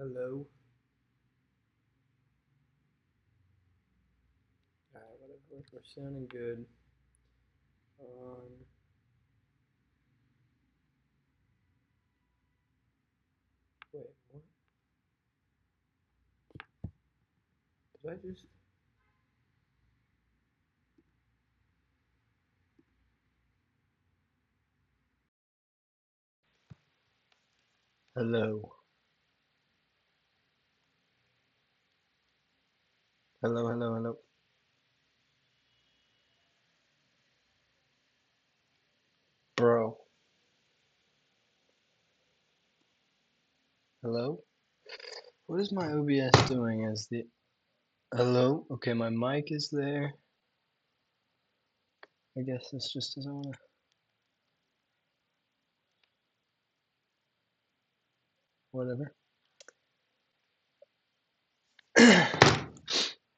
Hello. Alright, whatever. We're sounding good. Wait, what? Did I just? Hello. Hello. Bro. Hello? What is my OBS doing as the... Hello? Okay, my mic is there. I guess this just doesn't want to... Whatever.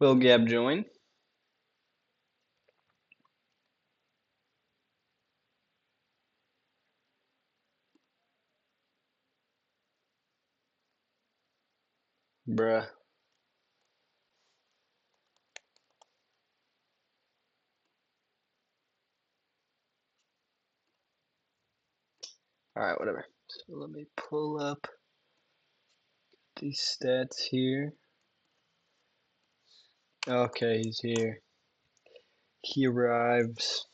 Will Gab join? Bruh. Alright, whatever. So let me pull up these stats here. Okay, he's here. He arrives.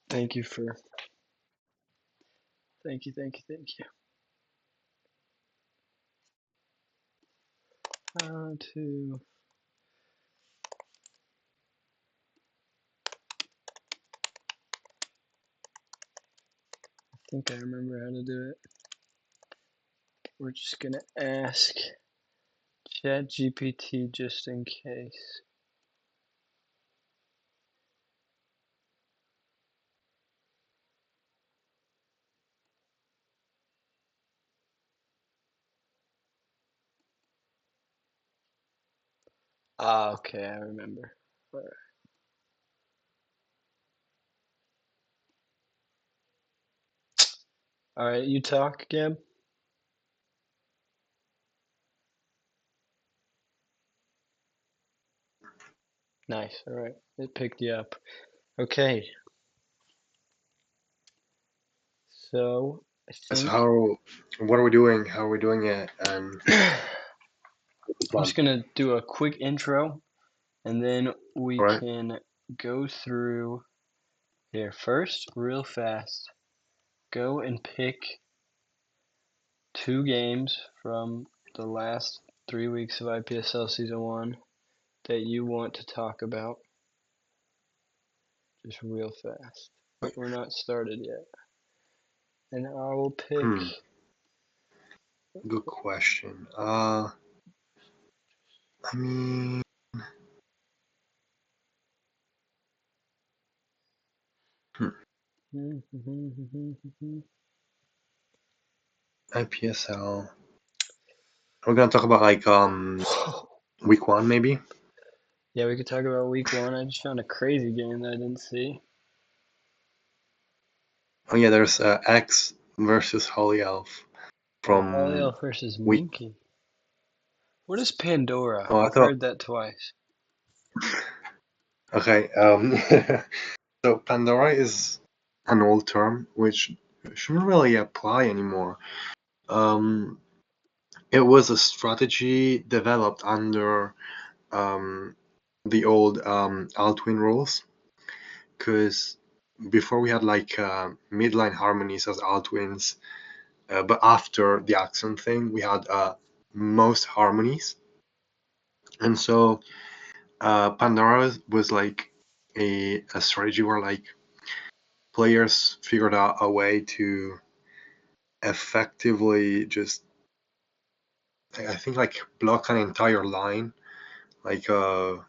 Thank you. How to... I think I remember how to do it. We're just gonna ask ChatGPT just in case. Ah, okay, I remember. Alright, you talk, Gab? Nice, alright. It picked you up. Okay. So, I think... So what are we doing? How are we doing it? I'm just gonna do a quick intro, and then we can go through here. First, real fast, go and pick 2 games from the last 3 weeks of IPSL Season 1 that you want to talk about. Just real fast. We're not started yet. And I will pick... Good question. I mean... IPSL. We're gonna talk about like week 1 maybe? Yeah, we could talk about week 1. I just found a crazy game that I didn't see. Oh yeah, there's X versus Holy Elf from Holy Elf versus week... Minky. What is Pandora? Oh, I I've thought... heard that twice. Okay, so Pandora is an old term which shouldn't really apply anymore. It was a strategy developed under the old Altwin rules, because before we had like midline harmonies as Altwins, but after the accent thing we had most harmonies, and so Pandora was like a strategy where like players figured out a way to effectively just, I think, like block an entire line, like an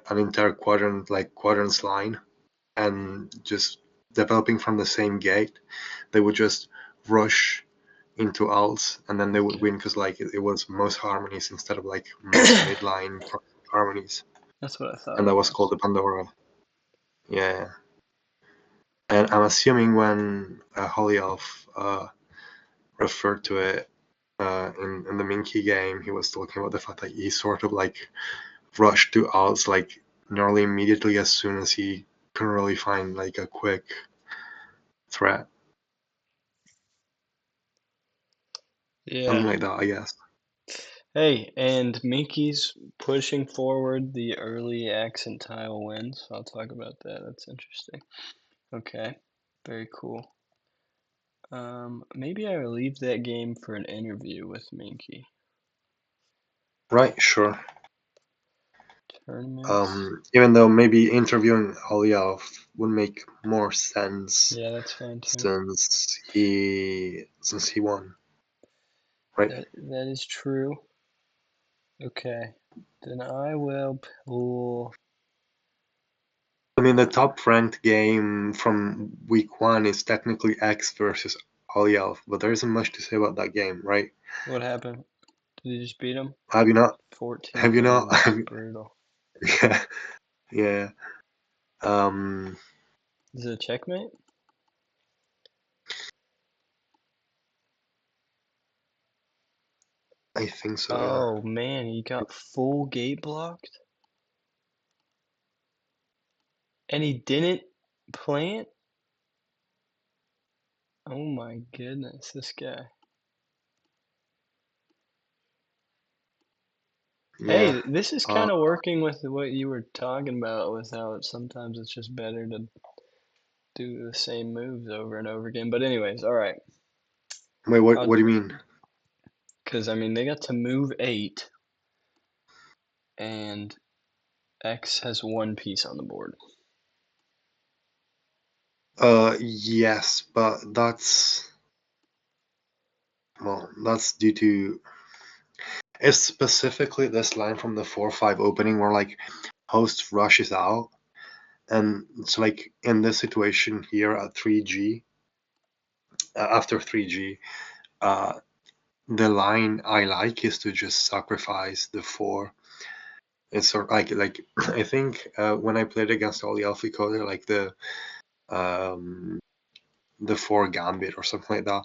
entire quadrant, like quadrants line, and just developing from the same gate, they would just rush into alts, and then they would win because like it was most harmonies instead of like most midline harmonies. That's what I thought. And that was called the Pandora. Yeah. And I'm assuming when Holy Elf referred to it in the Minky game, he was talking about the fact that he sort of like rushed to alts like nearly immediately as soon as he couldn't really find like a quick threat. Yeah. Something like that, I guess. Hey, and Minky's pushing forward the early accent tile wins. I'll talk about that. That's interesting. Okay, very cool. Maybe I will leave that game for an interview with Minky. Right, sure. Tournaments. Even though maybe interviewing Holy Elf would make more sense. Yeah, that's fine too. Since he won, right? That is true. Okay, then I will pull. I mean, the top ranked game from week 1 is technically X versus Holy Elf, but there isn't much to say about that game, right? What happened? Did you just beat him? Have you not? 14 Have you not? games. That's brutal. Yeah, yeah. Is it a checkmate? I think so. Oh Yeah. man, he got full gate blocked, and he didn't plant. Oh my goodness, this guy. Yeah. Hey, this is kind of working with what you were talking about, with how sometimes it's just better to do the same moves over and over again. But anyways, all right. Wait, what do you mean? Because I mean, they got to move 8, and X has 1 piece on the board. Yes, but that's due to it's specifically this line from the 4-5 opening where like host rushes out, and so like in this situation here at 3G, after 3G, the line I like is to just sacrifice the 4. It's sort of like I think when I played against all the Alpha Coder, like the 4 gambit or something like that,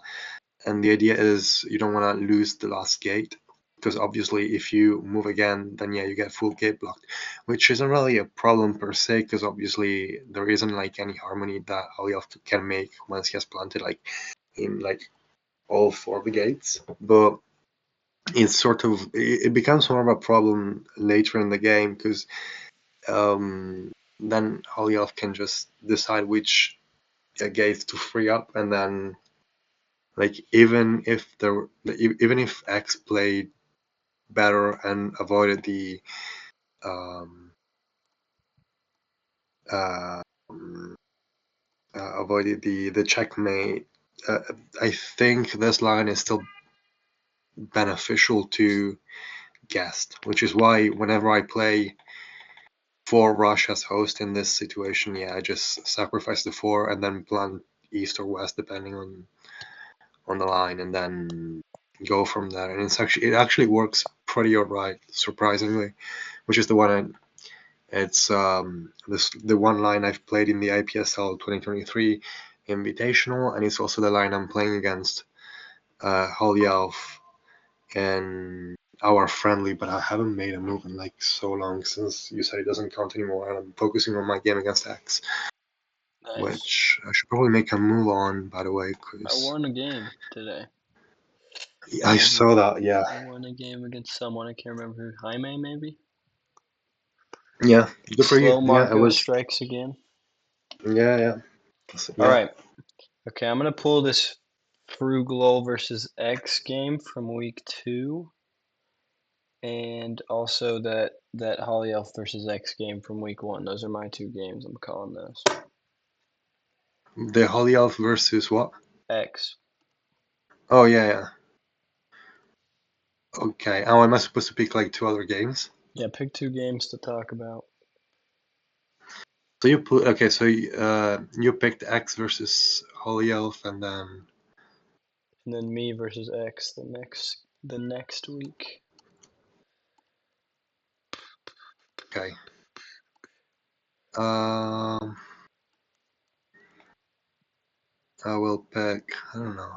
and the idea is you don't want to lose the last gate, because obviously if you move again, then yeah, you get full gate blocked, which isn't really a problem per se, because obviously there isn't like any harmony that Alioth can make once he has planted like in like all 4 of the gates. But it's sort of it becomes more of a problem later in the game, because then Alioth can just decide which gates to free up, and then like even if X played better and avoided the uh, checkmate, I think this line is still beneficial to Guest, which is why whenever I play for Rush as host in this situation, yeah, I just sacrifice the 4 and then plant east or west depending on the line, and then go from there. And it actually works pretty alright, surprisingly, which is the one it's the one line I've played in the IPSL 2023 Invitational, and it's also the line I'm playing against Holy Elf and our friendly, but I haven't made a move in like so long since you said it doesn't count anymore, and I'm focusing on my game against X. Nice. Which I should probably make a move on, by the way, I because won a game today. I saw that, yeah. I won a game against someone, I can't remember who. Jaime, maybe? Yeah, good for you. Slow Yeah, it Marco was. strikes again. Yeah. Alright. Okay, I'm going to pull this Frugal versus X game from week 2. And also that Holly Elf versus X game from week 1. Those are my 2 games. I'm calling those. The Holy Elf versus what? X. Oh, yeah. Okay. Oh, am I supposed to pick like 2 other games? Yeah, pick 2 games to talk about. So you picked X versus Holy Elf, and then me versus X the next week. okay. Um, I will pick, I don't know.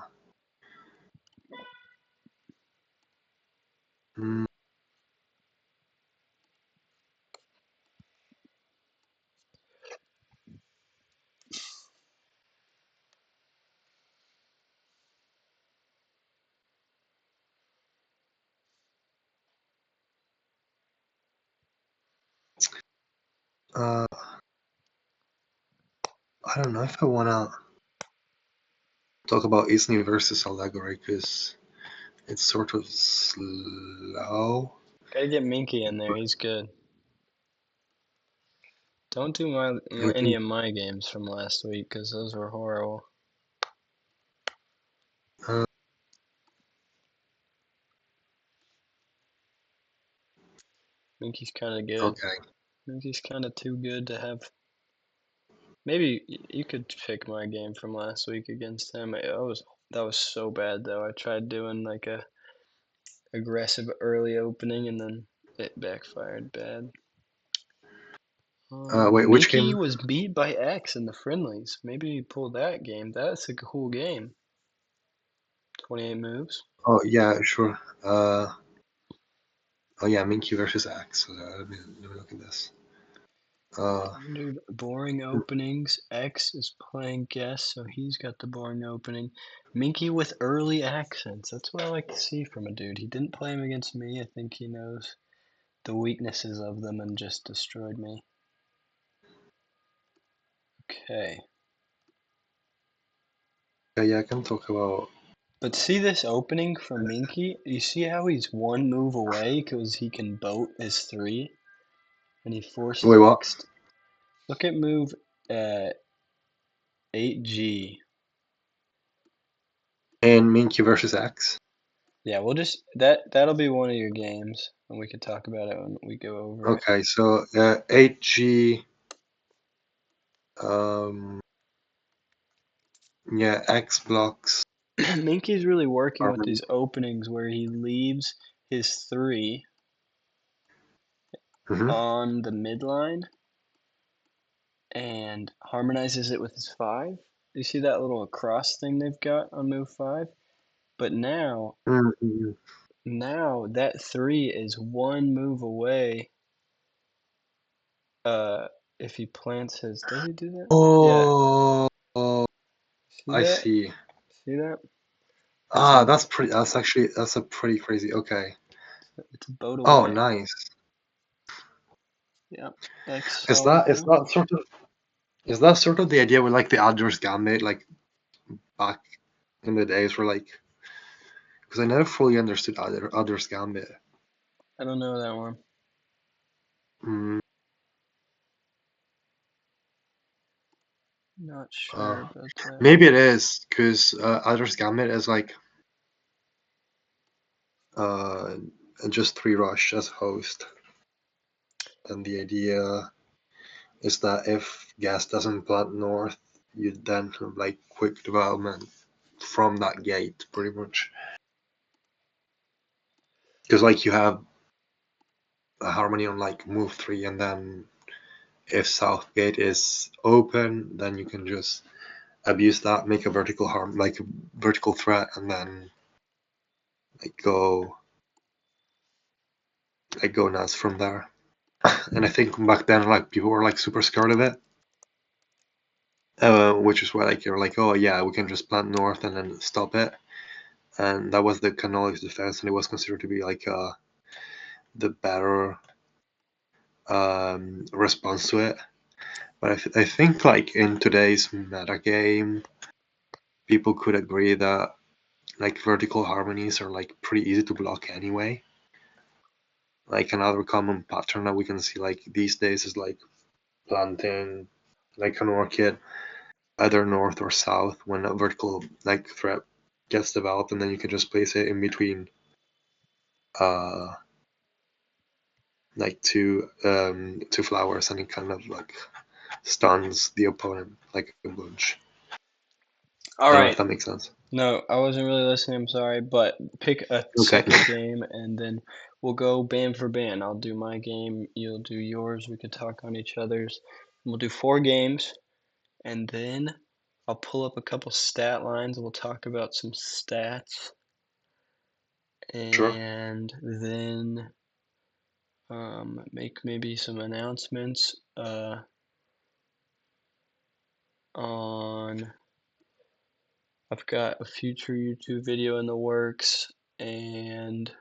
I don't know if I want to talk about Isney versus Allegro because it's sort of slow. Gotta get Minky in there. He's good. Don't do any of my games from last week because those were horrible. Minky's kind of good. Okay. Minky's kind of too good to have. Maybe you could pick my game from last week against him. That was so bad though. I tried doing like a aggressive early opening and then it backfired bad. Wait, which Minky game? was beat by X in the friendlies. Maybe you pull that game. That's a cool game. 28 moves. Oh yeah, sure. Oh yeah, Minky versus X. Let me look at this. Standard boring openings. X is playing guess, so he's got the boring opening. Minky with early accents. That's what I like to see from a dude. He didn't play him against me. I think he knows the weaknesses of them and just destroyed me. Okay. Yeah, I can talk about. But see this opening from Minky? You see how he's one move away because he can boat his 3? And he forces Wait, what? X. Look at move 8G. And Minky versus X. Yeah, we'll just that'll be one of your games, and we can talk about it when we go over it. Okay, so 8G. Yeah, X blocks. Minky's really working with these openings where he leaves his 3 on the midline and harmonizes it with his 5. You see that little cross thing they've got on move 5? But now that 3 is one move away. If he plants his, does he do that? Oh, See I that? see. See that? That's pretty. That's a pretty crazy. Okay. It's a boat Oh, away. nice. Yeah. X Is solved that sort of the idea with like the Adler's Gambit, like back in the days where like, because I never fully understood Adler's Gambit. I don't know that one. Not sure about that. Maybe it is because Adler's Gambit is like just 3 rush as host, and the idea is that if gas doesn't plant north, you then have like quick development from that gate, pretty much. Because like you have a harmony on like move 3, and then if south gate is open, then you can just abuse that, make a vertical harm, like a vertical threat, and then like go nuts from there. And I think back then like people were like super scared of it. Which is why like you're like, oh yeah, we can just plant north and then stop it. And that was the Canoli's defense, and it was considered to be like the better response to it. But I think like in today's meta game, people could agree that like vertical harmonies are like pretty easy to block anyway. Like another common pattern that we can see like these days is like planting like an orchid either north or south when a vertical like threat gets developed, and then you can just place it in between like two flowers, and it kind of like stuns the opponent like a bunch. All I don't know right. if that makes sense. No, I wasn't really listening. I'm sorry, but pick a second game and then we'll go ban for ban. I'll do my game, you'll do yours. We could talk on each other's. We'll do 4 games, and then I'll pull up a couple stat lines. We'll talk about some stats, Sure. and then make maybe some announcements on. I've got a future YouTube video in the works, and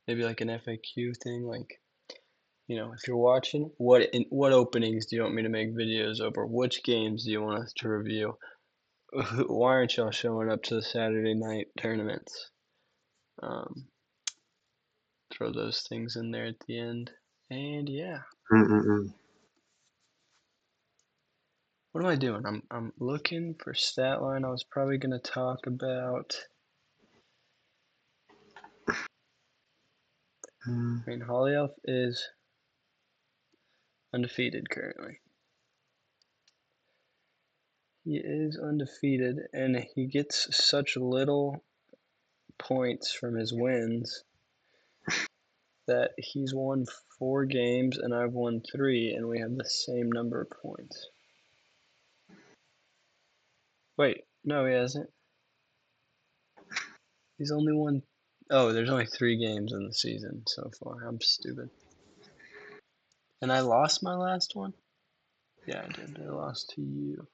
maybe like an FAQ thing, like, if you're watching, what openings do you want me to make videos over? Which games do you want us to review? Why aren't y'all showing up to the Saturday night tournaments? Throw those things in there at the end, and yeah. What am I doing? I'm looking for stat line. I was probably gonna talk about. I mean, Hollyoff is undefeated currently. He is undefeated, and he gets such little points from his wins that he's won 4 games and I've won 3, and we have the same number of points. Wait, no, he hasn't. He's only won. Oh, there's only 3 games in the season so far. I'm stupid. And I lost my last one? Yeah, I did. I lost to you.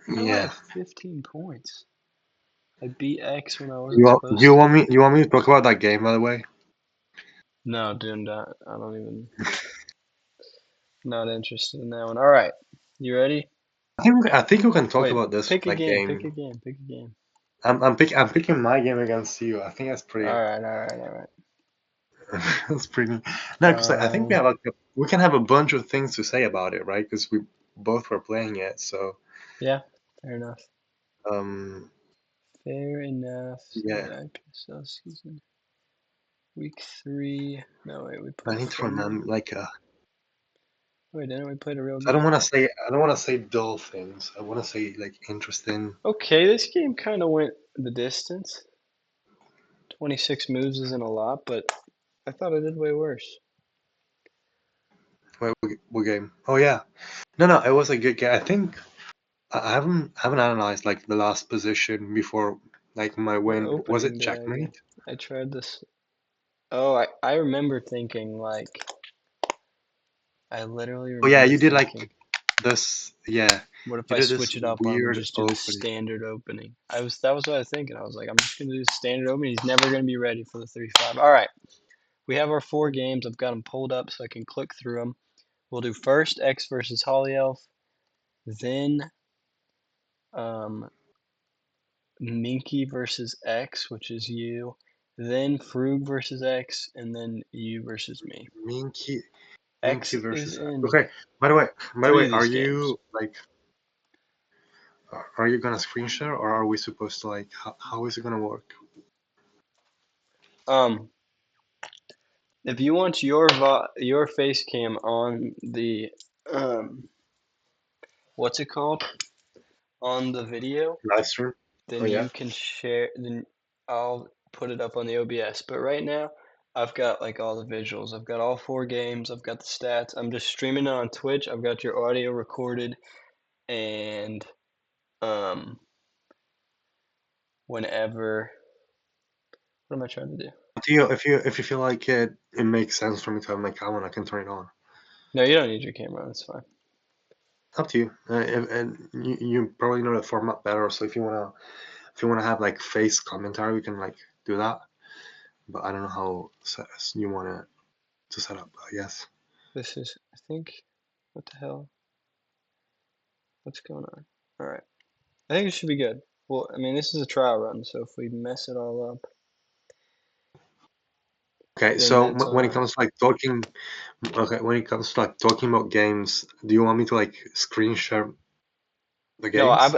How do I have 15 points? I beat X when I wasn't supposed to. You want me to talk about that game, by the way? No, dude, I don't even. Not interested in that one. All right, you ready? I think we can talk about this Pick a game. game. Pick a game. Pick a game. I'm picking my game against you. I think that's pretty. All right. That's pretty. No, because I think we can have a bunch of things to say about it, right? Because we both were playing it, so. Yeah, fair enough. Fair enough. Yeah. IPSL season. Week 3. No, wait, we played. I need to remember, like. Wait, didn't we play a real game? I don't want to say dull things. I want to say like interesting. Okay, this game kind of went the distance. 26 moves isn't a lot, but I thought I did way worse. What game? Oh yeah, no, it was a good game. I think I haven't analyzed like the last position before, like my win. Was it checkmate? I tried this. Oh, I remember thinking like. I literally remember. Oh yeah, you did like this. Yeah. What if I switch it up on him and just do the standard opening? That was what I was thinking. I was like, I'm just gonna do the standard opening. He's never gonna be ready for the 3-5. All right, we have our 4 games. I've got them pulled up so I can click through them. We'll do first X versus Hollyoff, then Minky versus X, which is you, then Frug versus X, and then you versus me. Minky versus Okay. By the way, are you like? Are you gonna screen share, or are we supposed to like? How is it gonna work? If you want your face cam on the what's it called, on the video, live stream, then you can share. Then I'll put it up on the OBS. But right now, I've got like all the visuals. I've got all 4 games. I've got the stats. I'm just streaming it on Twitch. I've got your audio recorded, and whenever. What am I trying to do? If you feel like it makes sense for me to have my camera, I can turn it on. No, you don't need your camera. That's fine. Up to you. And you probably know the format better. So if you wanna have like face commentary, we can like do that. But I don't know how you want it to set up. I guess. This is, I think. What the hell? What's going on? All right. I think it should be good. Well, I mean, this is a trial run, so if we mess it all up. Okay, so when it comes to like talking, when it comes to like talking about games, do you want me to like screen share the games? No, I've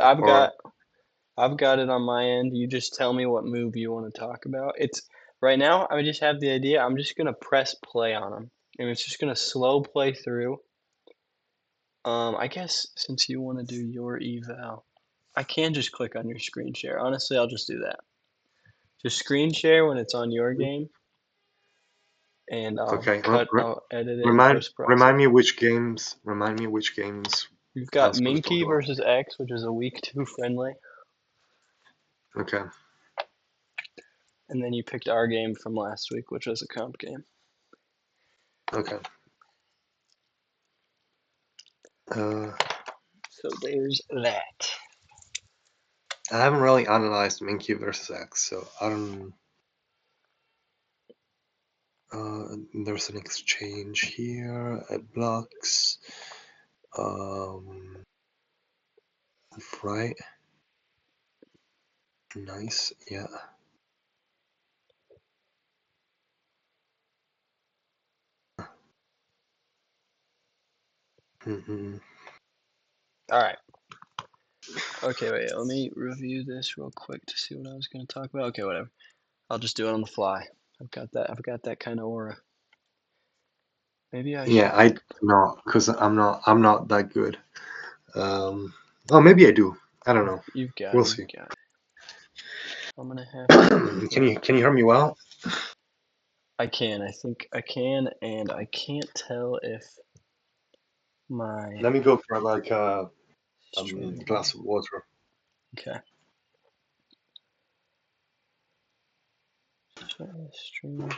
got it on my end. You just tell me what move you want to talk about. It's right now. I just have the idea. I'm just gonna press play on them, and it's just gonna slow play through. I guess since you want to do your eval, I can just click on your screen share. Honestly, I'll just do that. Just screen share when it's on your game. and I'll Okay. I'll edit it in post-process. Remind me which games. You've got I'm supposed to talk Minky about. versus X, which is a week 2 friendly, Okay. and then you picked our game from last week, which was a comp game. Okay. So there's that. I haven't really analyzed Minky versus X, so I don't. There's an exchange here. It blocks. Right. Nice. Yeah. Mm-hmm. All right. Okay, wait. Let me review this real quick to see what I was going to talk about. Okay, whatever. I'll just do it on the fly. I've got that kind of aura. Maybe I Yeah, should. I no, because I'm not that good. Oh, maybe I do. I don't know. You've got We'll it. see. You've got it. I'm gonna have to move Can that. you hear me well? I can. I think I can, and I can't tell if my Let me go for like a stream. glass of water. Okay. Stream. Stream.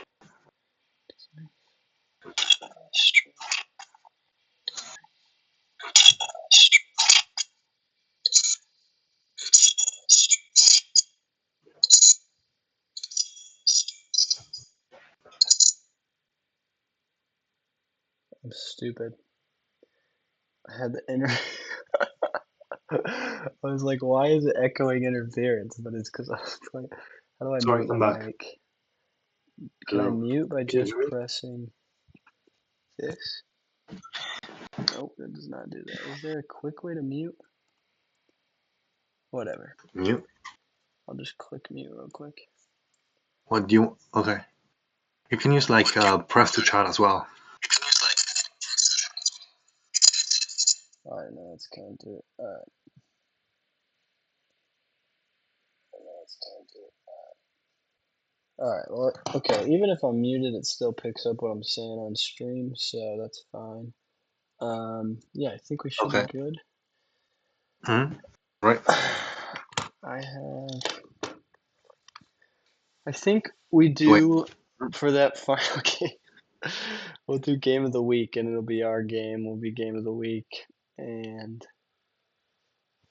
I'm stupid. I had the inner. I was like, why is it echoing interference? But it's because I was playing. How do I Sorry, mute I'm my back. mic? Can I Hello. mute by Can you just hear me? pressing this? Nope, it does not do that. Is there a quick way to mute? Whatever. Mute. I'll just click mute real quick. What do you? Okay. You can use like press to chat as well. Alright, now it's time to. Alright, now it's time to. Alright, well, okay. Even if I'm muted, it still picks up what I'm saying on stream, so that's fine. Yeah, I think we should be Okay. good. Right. I think we Wait. do for that final game. We'll do game of the week, and it'll be our game. Will be game of the week, and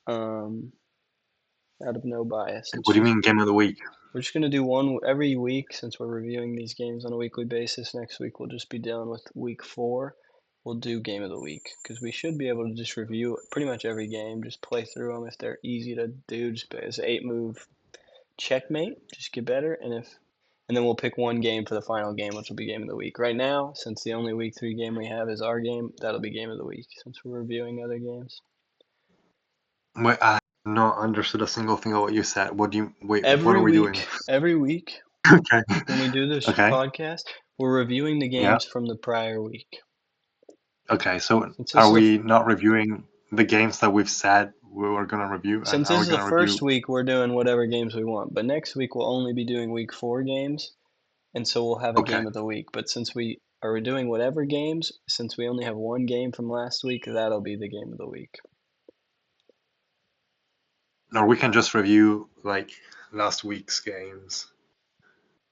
out of no bias. What do you mean game of the week? We're just gonna do one every week since we're reviewing these games on a weekly basis. Next week we'll just be dealing with week 4. We'll do game of the week because we should be able to just review pretty much every game, just play through them if they're easy to do. Just it's an 8-move checkmate, just get better, and then we'll pick one game for the final game, which will be game of the week. Right now, since the only week 3 game we have is our game, that'll be game of the week since we're reviewing other games. Wait, I have not understood a single thing of what you said. What do you wait? What Every are we doing? week, Okay. when we do this Okay. podcast, we're reviewing the Yeah. games from the prior week. Okay. So Since are this is we not reviewing the games that we've said we were gonna review, and since are this we is the gonna first review? week, we're doing whatever games we want. But next week we'll only be doing week 4 games, and so we'll have a Okay. game of the week. But since we are doing whatever games, since we only have one game from last week, that'll be the game of the week. Or we can just review like last week's games.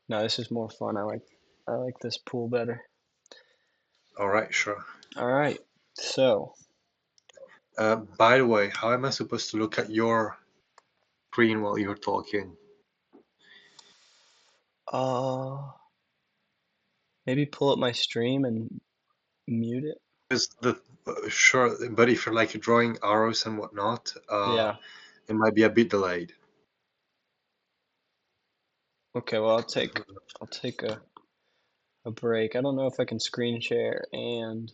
No, this is more fun. I like this pool better. All right, sure. All right, so By the way, how am I supposed to look at your screen while you're talking? maybe pull up my stream and mute it. Because sure, but if you're like drawing arrows and whatnot, Yeah. it might be a bit delayed. Okay. Well, I'll take a break. I don't know if I can screen share and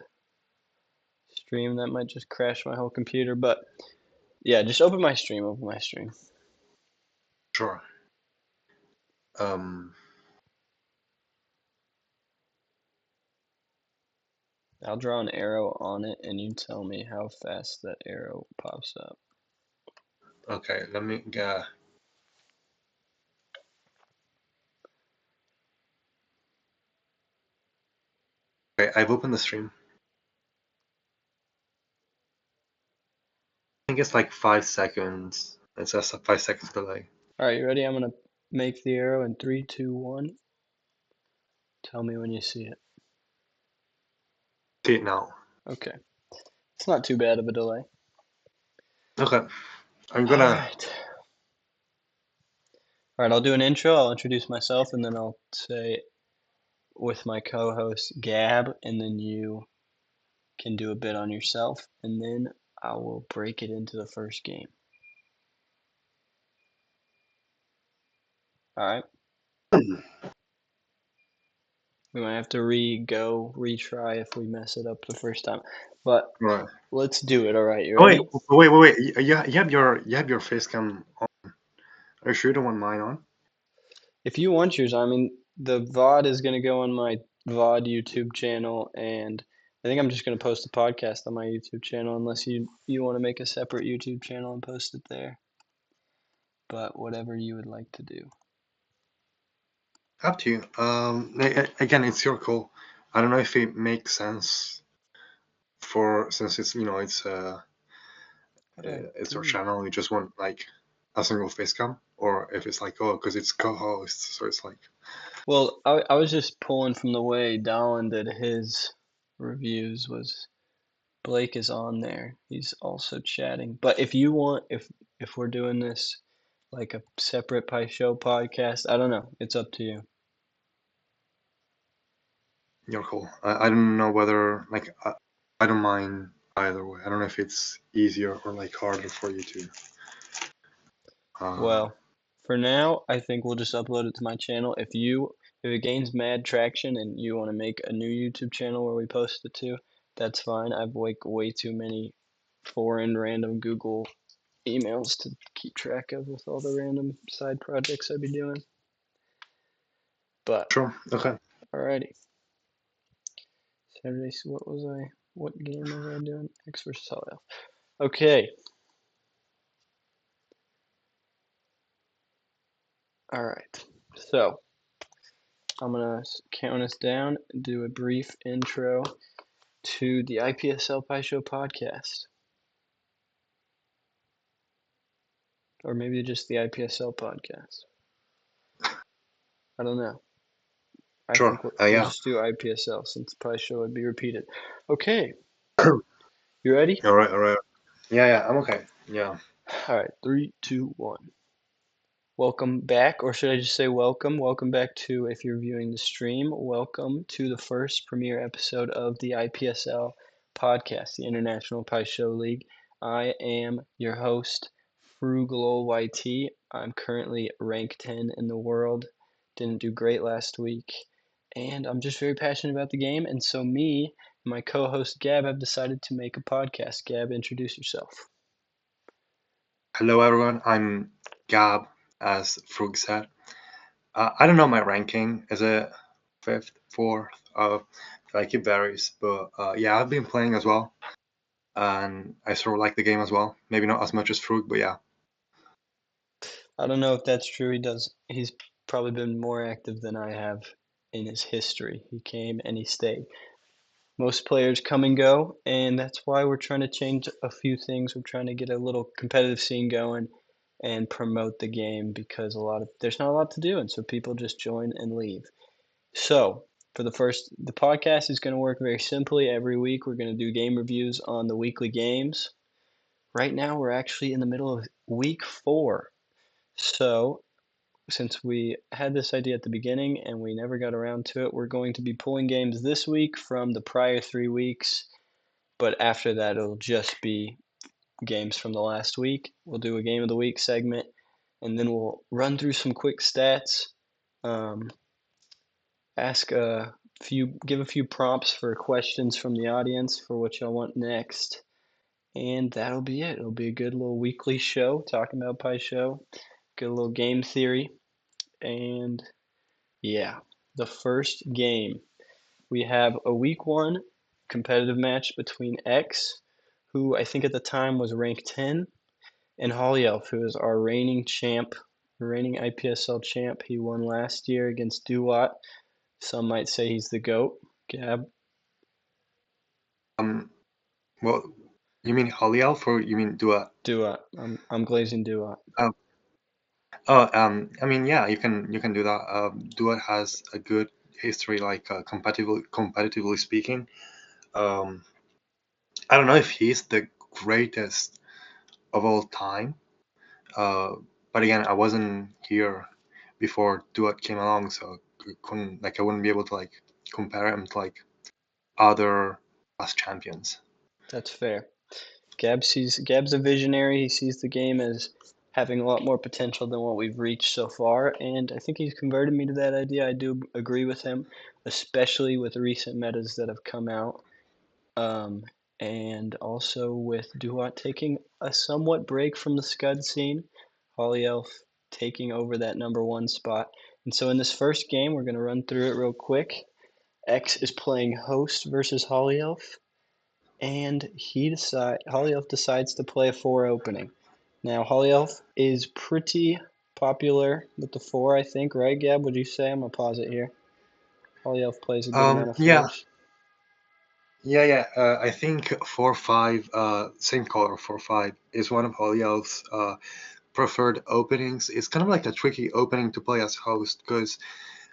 stream. That might just crash my whole computer. But yeah, just open my stream. Open my stream. Sure. I'll draw an arrow on it, and you tell me how fast that arrow pops up. Okay, let me Okay, I've opened the stream. I think it's like 5 seconds. It says a 5 seconds delay. All right, you ready? I'm gonna make the arrow in 3, 2, 1. Tell me when you see it. See it now. Okay. It's not too bad of a delay. Okay. I'm All gonna. right. All right, I'll do an intro. I'll introduce myself, and then I'll say with my co-host Gab, and then you can do a bit on yourself, and then I will break it into the first game. All right. We might have to retry if we mess it up the first time, but Right. let's do it. All right, you Oh, ready? wait. You have your face cam on. Are you sure you don't want mine on? If you want yours, I mean, the VOD is going to go on my VOD YouTube channel, and I think I'm just going to post the podcast on my YouTube channel unless you want to make a separate YouTube channel and post it there. But whatever you would like to do. Up to you. Again, it's your call. I don't know if it makes sense since it's it's our channel. You just want like a single face cam, or if it's like because it's co-host, so it's like. Well, I was just pulling from the way Dallin did his reviews. Was Blake is on there. He's also chatting. But if you want, if we're doing this like a separate Pie Show podcast, I don't know. It's up to you. Your call. I don't know whether like I don't mind either way. I don't know if it's easier or like harder for you to. Well, for now, I think we'll just upload it to my channel. If it gains mad traction and you want to make a new YouTube channel where we post it to, that's fine. I've way too many foreign random Google emails to keep track of with all the random side projects I'd be doing. But Sure. Okay. alrighty. Saturday. What game was I doing? X versus Hell. Okay. All right. So I'm gonna count us down and do a brief intro to the IPSL Pie Show podcast, or maybe just the IPSL podcast. I don't know. I Sure. think we'll Yeah. just do IPSL since Pie Show would be repeated. Okay. You ready? All right. All right. Yeah. I'm okay. Yeah. All right. 3, 2, 1. Welcome back, or should I just say welcome? Welcome back to, if you're viewing the stream, welcome to the first premiere episode of the IPSL podcast, the International Pie Show League. I am your host, Frugal YT. I'm currently rank 10 in the world. Didn't do great last week. And I'm just very passionate about the game. And so me and my co-host Gab have decided to make a podcast. Gab, introduce yourself. Hello, everyone. I'm Gab, as Frug said. I don't know my ranking. Is it fifth, fourth? Like it varies, but yeah, I've been playing as well, and I sort of like the game as well. Maybe not as much as Frug, but yeah. I don't know if that's true. He's probably been more active than I have in his history. He came and he stayed. Most players come and go, and that's why we're trying to change a few things. We're trying to get a little competitive scene going and promote the game because there's not a lot to do, and so people just join and leave. So, the podcast is going to work very simply. Every week, we're going to do game reviews on the weekly games. Right now, we're actually in the middle of week 4. So, since we had this idea at the beginning and we never got around to it, we're going to be pulling games this week from the prior 3 weeks, but after that it'll just be games from the last week. We'll do a game of the week segment, and then we'll run through some quick stats, give a few prompts for questions from the audience for what y'all want next, and that'll be it. It'll be a good little weekly show talking about Pie Show, good little game theory, and yeah, the first game. We have a week 1 competitive match between X, who I think at the time was rank 10, and Holyelf, who is our reigning IPSL champ. He won last year against Duwat. Some might say he's the GOAT. Gab? Well, you mean Holy Elf or you mean Duat? Duat. I'm glazing Duat. I mean, yeah, you can do that. Duat has a good history, like competitively speaking. Um, I don't know if he's the greatest of all time. But again, I wasn't here before Duat came along, so I wouldn't be able to like compare him to like other past champions. That's fair. Gab's a visionary. He sees the game as having a lot more potential than what we've reached so far, and I think he's converted me to that idea. I do agree with him, especially with recent metas that have come out, and also with Duat taking a somewhat break from the Scud scene, Holy Elf taking over that #1 spot. And so in this first game, we're going to run through it real quick. X is playing host versus Holy Elf, and Holy Elf decides to play a 4 opening. Now, Holy Elf is pretty popular with the 4, I think, right, Gab? Would you say? I'm going to pause it here. Holy Elf plays a good amount of Yeah, 4s. yeah. I think 4-5, same color 4-5 is one of Holy Elf's preferred openings. It's kind of like a tricky opening to play as host because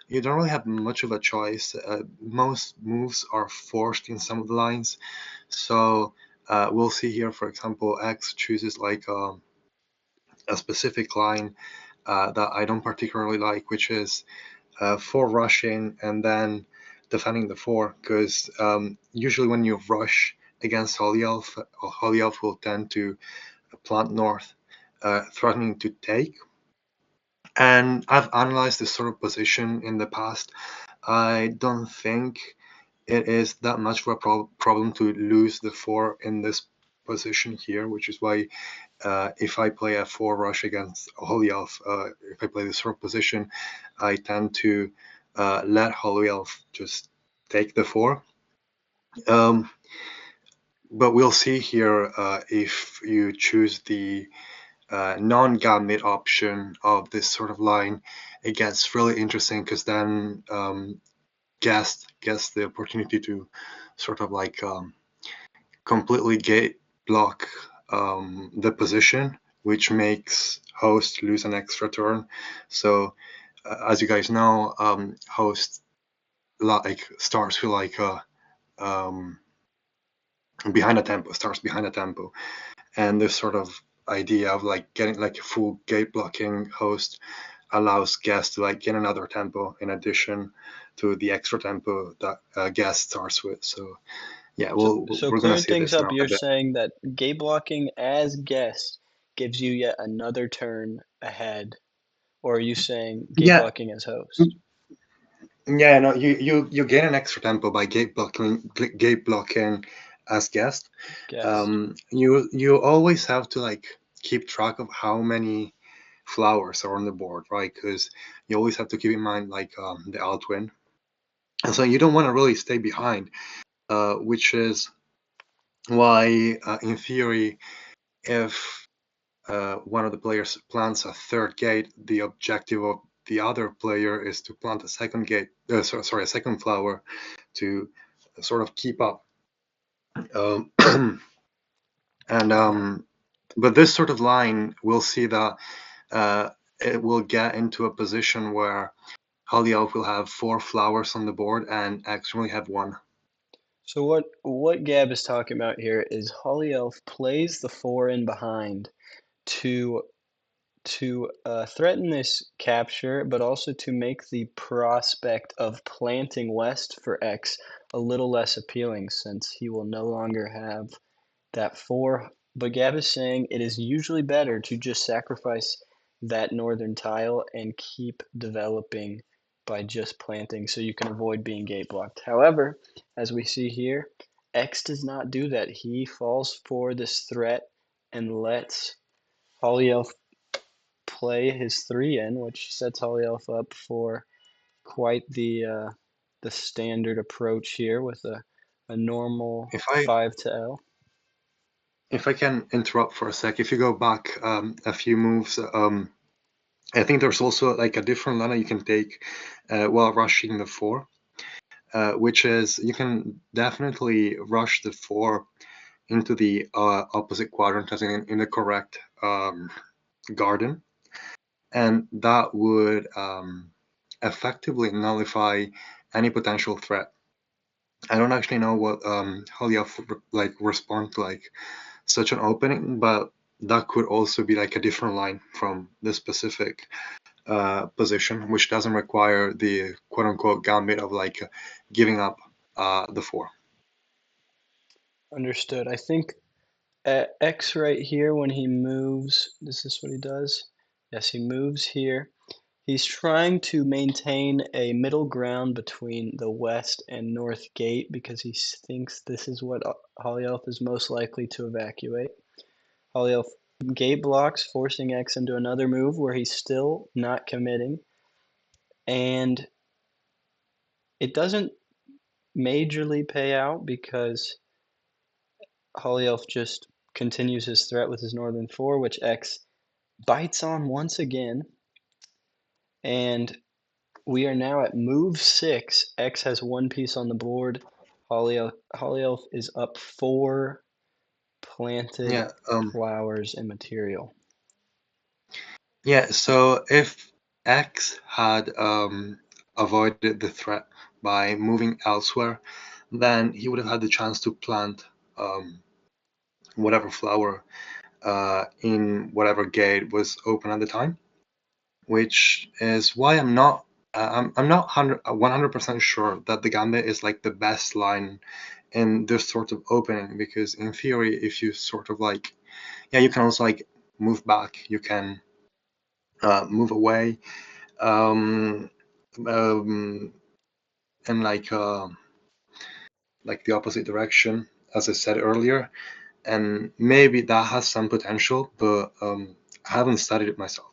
you don't really have much of a choice. Most moves are forced in some of the lines. So we'll see here, for example, X chooses like a specific line that I don't particularly like, which is 4 rushing and then defending the 4, because usually when you rush against Holy Elf will tend to plant north, threatening to take. And I've analyzed this sort of position in the past. I don't think it is that much of a problem to lose the 4 in this position here, which is why if I play a 4 rush against Holy Elf, if I play this sort of position, I tend to let Holy Elf just take the 4. But we'll see here if you choose the non-gambit option of this sort of line, it gets really interesting because then Guest gets the opportunity to sort of like completely gate block the position, which makes host lose an extra turn. So as you guys know, host like starts with like behind a tempo, starts behind a tempo, and this sort of idea of like getting like a full gate blocking host allows guest to like get another tempo in addition to the extra tempo that guest starts with. So yeah, So we're gonna clearing see things this up, now a you're bit. saying that gate blocking as guest gives you yet another turn ahead, or are you saying gate Yeah, blocking as host? yeah, no, you gain an extra tempo by gate blocking as guest. Guest. You always have to like keep track of how many flowers are on the board, right? Because you always have to keep in mind like the Altwin, and so you don't want to really stay behind, which is why in theory, if one of the players plants a third gate, the objective of the other player is to plant a second gate, a second flower to sort of keep up. And but this sort of line, we'll see that it will get into a position where Holy Elf will have 4 flowers on the board and X only have 1. So what Gab is talking about here is Holy Elf plays the 4 in behind to threaten this capture, but also to make the prospect of planting west for X a little less appealing, since he will no longer have that 4. But Gab is saying it is usually better to just sacrifice that northern tile and keep developing by just planting so you can avoid being gate blocked. However, as we see here, X does not do that. He falls for this threat and lets Holy Elf play his 3 in, which sets Holy Elf up for quite the standard approach here with a normal If I 5 to L. if I can interrupt for a sec, if you go back a few moves, I think there's also like a different line you can take while rushing the 4. which is you can definitely rush the 4 into the opposite quadrant, as in the correct garden, and that would effectively nullify any potential threat. I don't actually know what how you like respond to like such an opening, but that could also be like a different line from the specific position, which doesn't require the quote unquote gambit of like giving up the 4. Understood. I think at X right here, when he moves, is this what he does? Yes, he moves here. He's trying to maintain a middle ground between the west and north gate because he thinks this is what Hollyoth is most likely to evacuate. Hollyoth gate blocks, forcing X into another move where he's still not committing. And it doesn't majorly pay out because Hollyoth just continues his threat with his northern 4, which X bites on once again. And we are now at move 6. X has 1 piece on the board. Hollyoth is up 4 planted flowers and material. Yeah, so if X had avoided the threat by moving elsewhere, then he would have had the chance to plant whatever flower in whatever gate was open at the time, which is why I'm not 100% sure that the gambit is like the best line in this sort of opening, because in theory, if you sort of like, yeah, you can also like move back, you can move away, and like the opposite direction, as I said earlier, and maybe that has some potential, but I haven't studied it myself.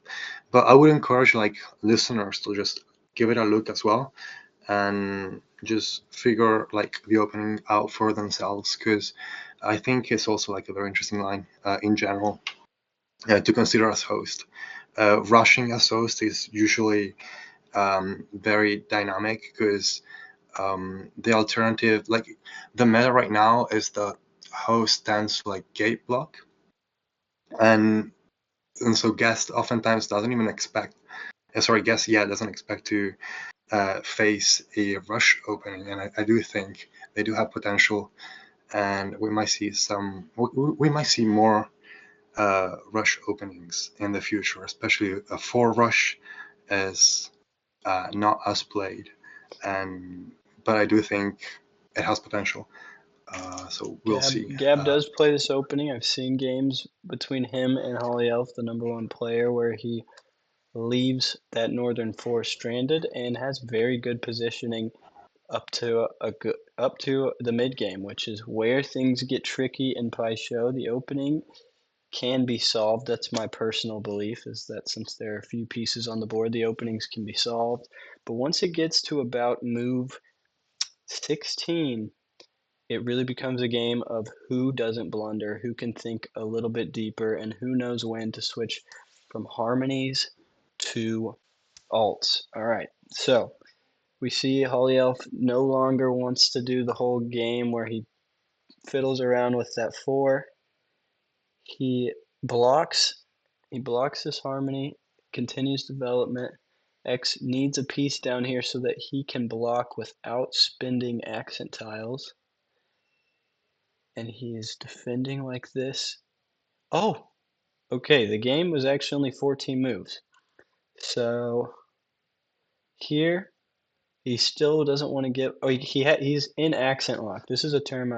But I would encourage like listeners to just give it a look as well, and just figure like the opening out for themselves, because I think it's also like a very interesting line in general to consider as host. Rushing as host is usually very dynamic, because the alternative, like the meta right now, is the host stands for like gate block, and so guest oftentimes doesn't even expect. Guest doesn't expect to face a rush opening, and I do think they do have potential, and we might see more rush openings in the future, especially a 4 rush is not as played, but I do think it has potential. So we'll see. Gab does play this opening. I've seen games between him and Hollyoth, the number 1 player, where he leaves that northern 4 stranded and has very good positioning up to the mid game, which is where things get tricky in Show. The opening can be solved. That's my personal belief, is that since there are a few pieces on the board, the openings can be solved. But once it gets to about move 16, it really becomes a game of who doesn't blunder, who can think a little bit deeper, and who knows when to switch from harmonies to alts. All right, so we see Hollyoth no longer wants to do the whole game where he fiddles around with that 4. He blocks this harmony, continues development. X needs a piece down here so that he can block without spending accent tiles. And he's defending like this. Oh, okay, the game was actually only 14 moves. So here he still doesn't want to give. Oh, he's in accent lock. This is a term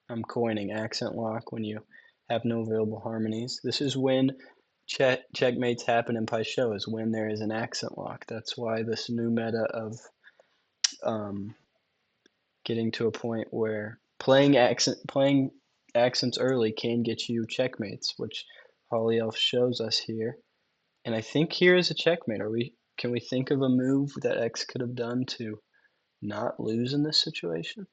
I'm coining, accent lock, when you have no available harmonies. This is when checkmates happen in Show, is when there is an accent lock. That's why this new meta of getting to a point where playing accents early can get you checkmates, which Hollyoth shows us here. And I think here is a checkmate. Can we think of a move that X could have done to not lose in this situation?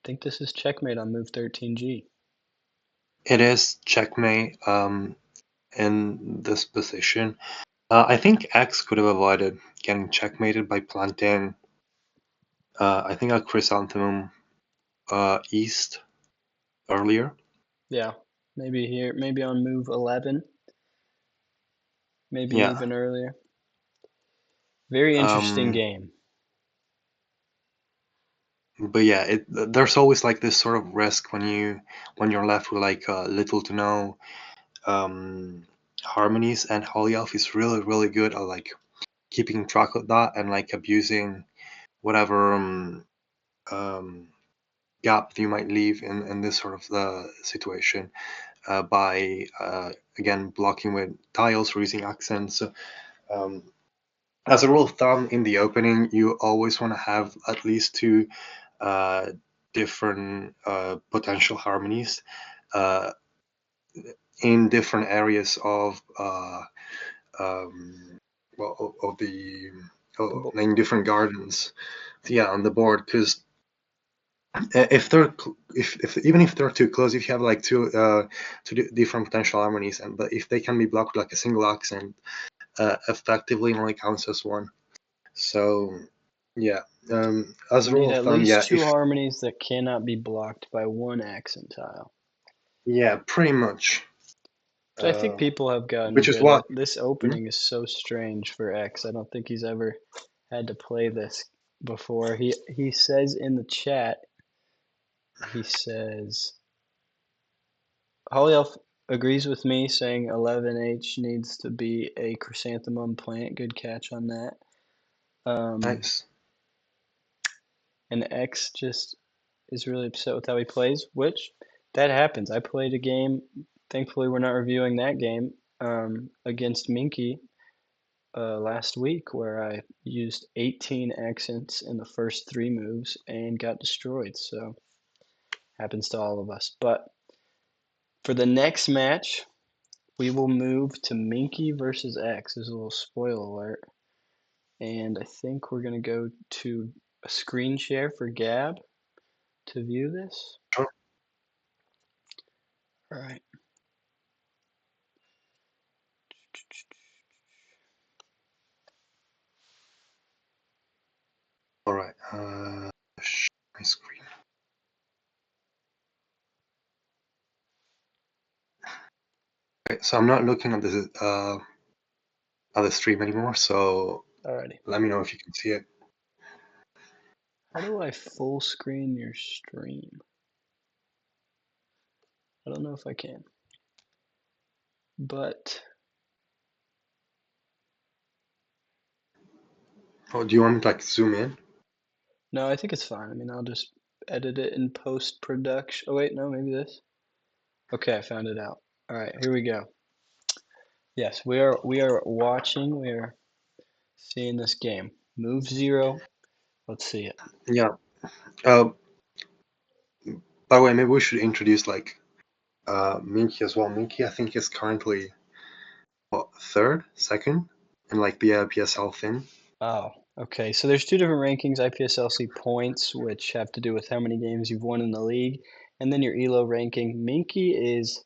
I think this is checkmate on move 13G. It is checkmate in this position. I think X could have avoided getting checkmated by planting I think a chrysanthemum east earlier. Yeah, maybe here, maybe on move 11, maybe Yeah. even earlier. Very interesting game. But yeah, there's always like this sort of risk when you're left with like little to no harmonies, and Holy Elf is really good at like keeping track of that and like abusing whatever gap you might leave in this sort of situation by again blocking with tiles or using accents. So, as a rule of thumb, in the opening, you always want to have at least two different potential harmonies uh, in different areas of well of the in different gardens. Yeah, on the board, because if they're if even if they're too close, if you have like two different potential harmonies, and but if they can be blocked with like a single accent, effectively only counts as one. So yeah, as a You rule need of at thumb, least yeah, two if harmonies that cannot be blocked by one accent tile. yeah, pretty much. I think people have gotten Which is good what. at this. Opening is so strange for X. I don't think he's ever had to play this before. He says in the chat, he says Holy Elf agrees with me, saying 11H needs to be a chrysanthemum plant. Good catch on that. Nice. And X just is really upset with how he plays, which that happens. I played a game. Thankfully, we're not reviewing that game against Minky last week, where I used 18 accents in the first 3 moves and got destroyed. So happens to all of us. But for the next match, we will move to Minky versus X. There's a little spoiler alert. And I think we're going to go to a screen share for Gab to view this. Sure. All right. All right. Share my screen. Okay, so I'm not looking at the stream anymore. So Alrighty. let me know if you can see it. How do I full screen your stream? I don't know if I can. But Oh, do you want me to like zoom in? no, I think it's fine. I mean, I'll just edit it in post-production. Oh wait, no, maybe this. Okay, I found it out. All right, here we go. Yes, we are watching. We are seeing this game. Move 0. Let's see it. Yeah. By the way, maybe we should introduce like Minky as well. Minky, I think, is currently third, second in like the PSL thing. Oh, okay. So there's 2 different rankings: IPSLC points, which have to do with how many games you've won in the league, and then your ELO ranking. Minky is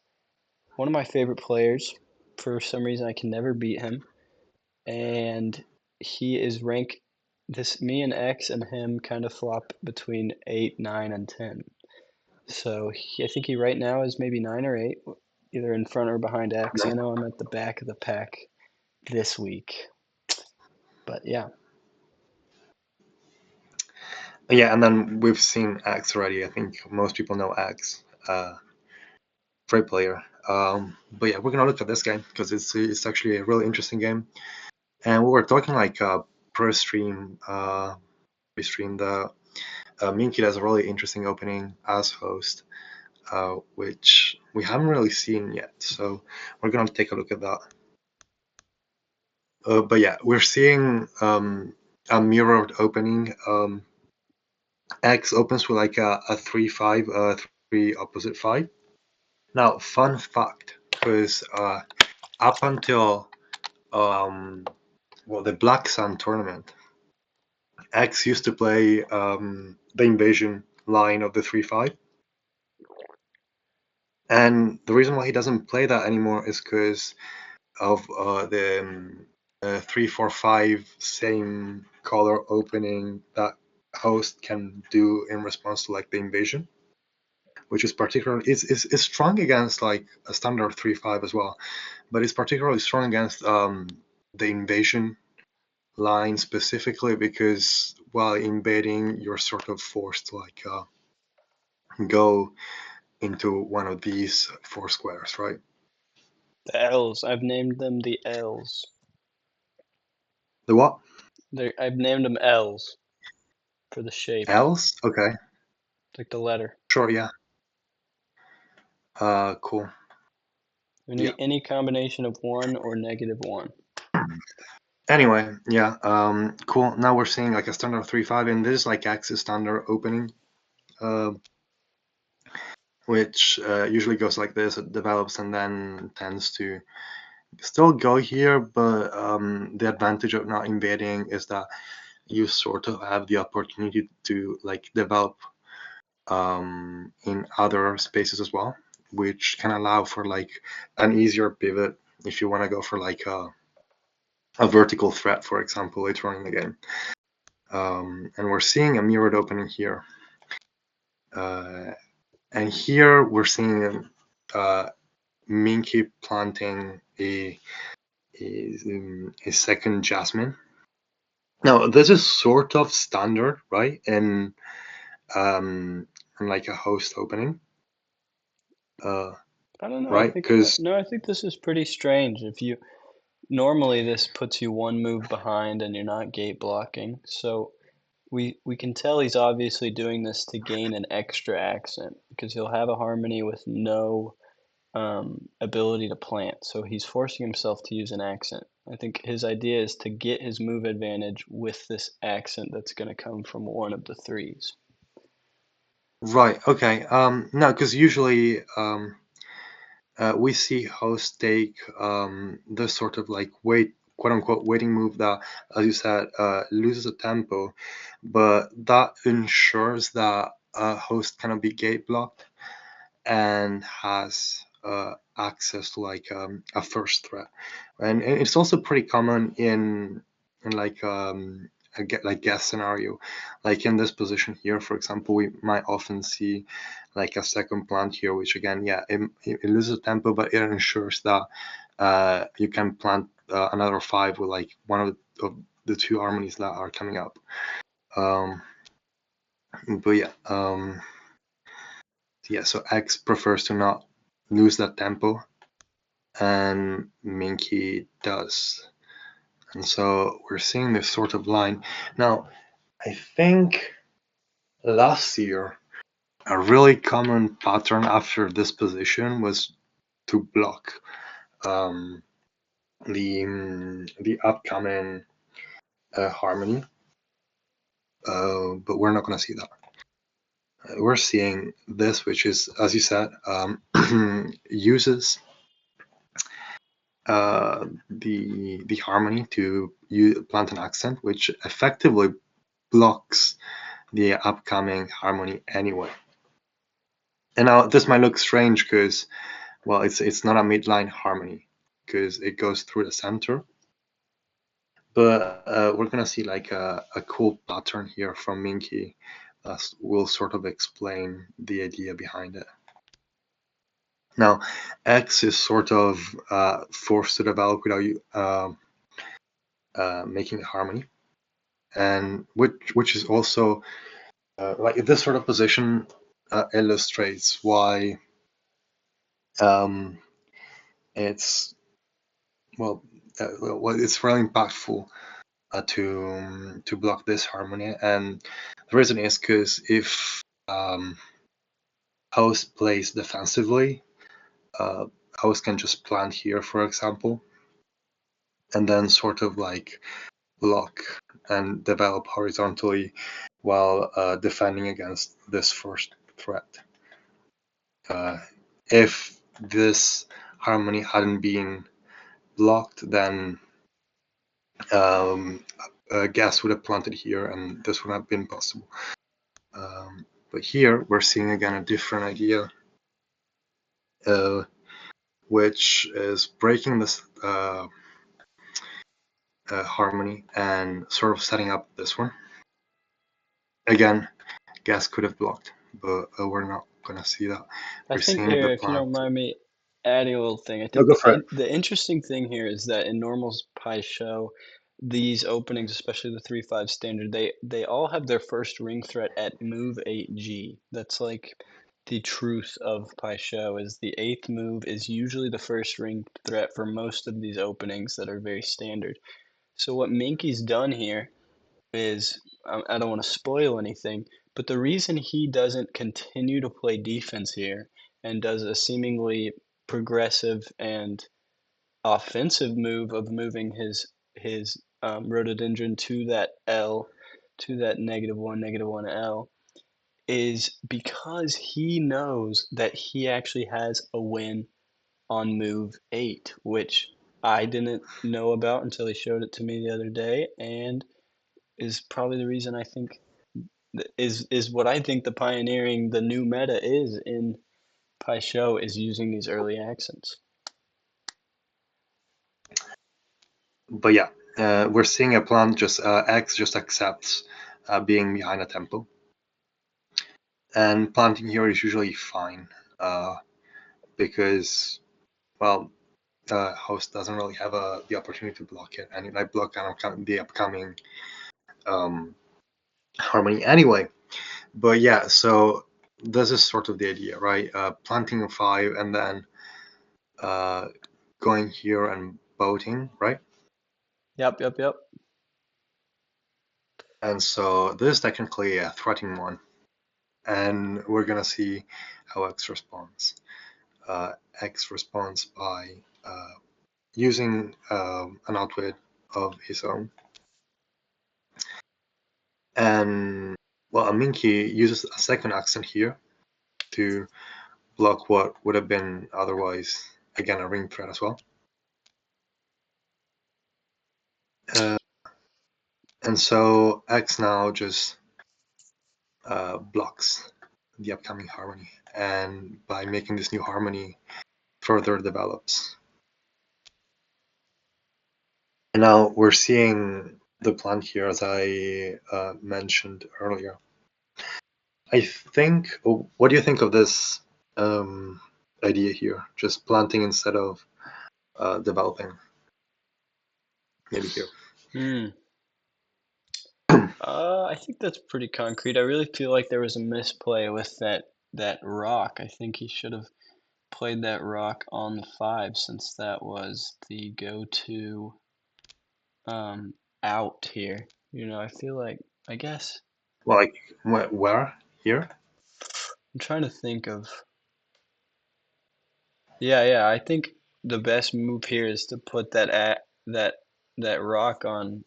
one of my favorite players. For some reason, I can never beat him, and he is ranked. Me and X and him kind of flop between 8, 9, and 10. So I think he right now is maybe 9 or 8, either in front or behind X. Yeah. I know I'm at the back of the pack this week, but yeah. Yeah, and then we've seen Axe already. I think most people know Axe. Great player. But yeah, we're gonna look at this game because it's actually a really interesting game. And we were talking like pre-stream. The Minky does a really interesting opening as host, which we haven't really seen yet. So we're gonna take a look at that. But yeah, we're seeing a mirrored opening. X opens with like a 3-5, 3 opposite 5. Now, fun fact, because up until the Black Sun tournament, X used to play the invasion line of the 3-5. And the reason why he doesn't play that anymore is because of the 3-4-5 same color opening that host can do in response to like the invasion, which is particularly is strong against like a standard 3-5 as well, but it's particularly strong against the invasion line specifically because while invading, you're sort of forced to like go into one of these 4 squares, right? The L's. I've named them the L's. The what? I've named them L's for the shape. L's? Okay. Like the letter. Sure, yeah. Cool. Any combination of 1 or -1. Anyway, yeah, cool. Now we're seeing like a standard 3-5, and this is like axis standard opening, which usually goes like this. It develops and then tends to still go here, but the advantage of not invading is that you sort of have the opportunity to like develop in other spaces as well, which can allow for like an easier pivot if you want to go for like a vertical threat, for example, later on in the game. And we're seeing a mirrored opening here. And here we're seeing Minky planting a second Jasmine. Now, this is sort of standard, right? And like a host opening. I don't know. Right? I think this is pretty strange. Normally this puts you 1 move behind and you're not gate blocking. So we can tell he's obviously doing this to gain an extra accent because he'll have a harmony with no ability to plant. So he's forcing himself to use an accent. I think his idea is to get his move advantage with this accent that's going to come from one of the 3s. Right. Okay. No, because usually we see hosts take this sort of like quote unquote waiting move that, as you said, loses a tempo, but that ensures that a host cannot be gate blocked and has access to like a first threat, and it's also pretty common in like a guess scenario, like in this position here, for example, we might often see like a second plant here, which again, yeah, it loses tempo, but it ensures that you can plant another 5 with like one of the 2 harmonies that are coming up. But yeah, so X prefers to not lose that tempo, and Minky does. And so we're seeing this sort of line. Now, I think last year, a really common pattern after this position was to block the upcoming harmony, but we're not going to see that. We're seeing this, which is, as you said, uses the harmony to plant an accent, which effectively blocks the upcoming harmony anyway. And now this might look strange because, well, it's not a midline harmony because it goes through the center. But we're gonna see like a cool pattern here from Minky that will sort of explain the idea behind it. Now, X is sort of forced to develop without making a harmony, and which is also like this sort of position illustrates why it's it's really impactful to block this harmony, and the reason is because if host plays defensively, host can just plant here, for example, and then sort of like block and develop horizontally while defending against this first threat. If this harmony hadn't been blocked, then gas would have planted here and this would have been possible. But here we're seeing again a different idea, which is breaking this harmony and sort of setting up this one. again, gas could have blocked, but we're not gonna see that. I We're think seeing the here, if you plant. don't mind me adding a little thing, I No, think go for it. the interesting thing here is that in normal Pi show, these openings, especially the 3-5 standard, they all have their first ring threat at move 8G. That's like the truth of Pi show is the 8th move is usually the first ring threat for most of these openings that are very standard. So what Minky's done here is I don't want to spoil anything, but the reason he doesn't continue to play defense here and does a seemingly progressive and offensive move of moving his rhododendron to that L, to that -1 L, is because he knows that he actually has a win on move 8, which I didn't know about until he showed it to me the other day, and is probably the reason I think is what I think the new meta is in Pi Show is using these early accents. But yeah, we're seeing a plant just X just accepts being behind a tempo, and planting here is usually fine because, well, host doesn't really have the opportunity to block it, and it might block the upcoming harmony anyway. But yeah, so this is sort of the idea, right? Planting a 5 and then going here and boating, right? Yep. And so this is technically a threatening one, and we're gonna see how X responds. X responds by using an outwit of his own. And well, Aminki uses a second accent here to block what would have been otherwise, again, a ring threat as well. And so X now just blocks the upcoming harmony, and by making this new harmony, further develops. And now we're seeing the plant here, as I mentioned earlier. I think, what do you think of this idea here? Just planting instead of developing, maybe here. I think that's pretty concrete. I really feel like there was a misplay with that rock. I think he should have played that rock on the 5 since that was the go-to out here. I feel like I guess Well, like where? Here? I'm trying to think of. Yeah. I think the best move here is to put that rock on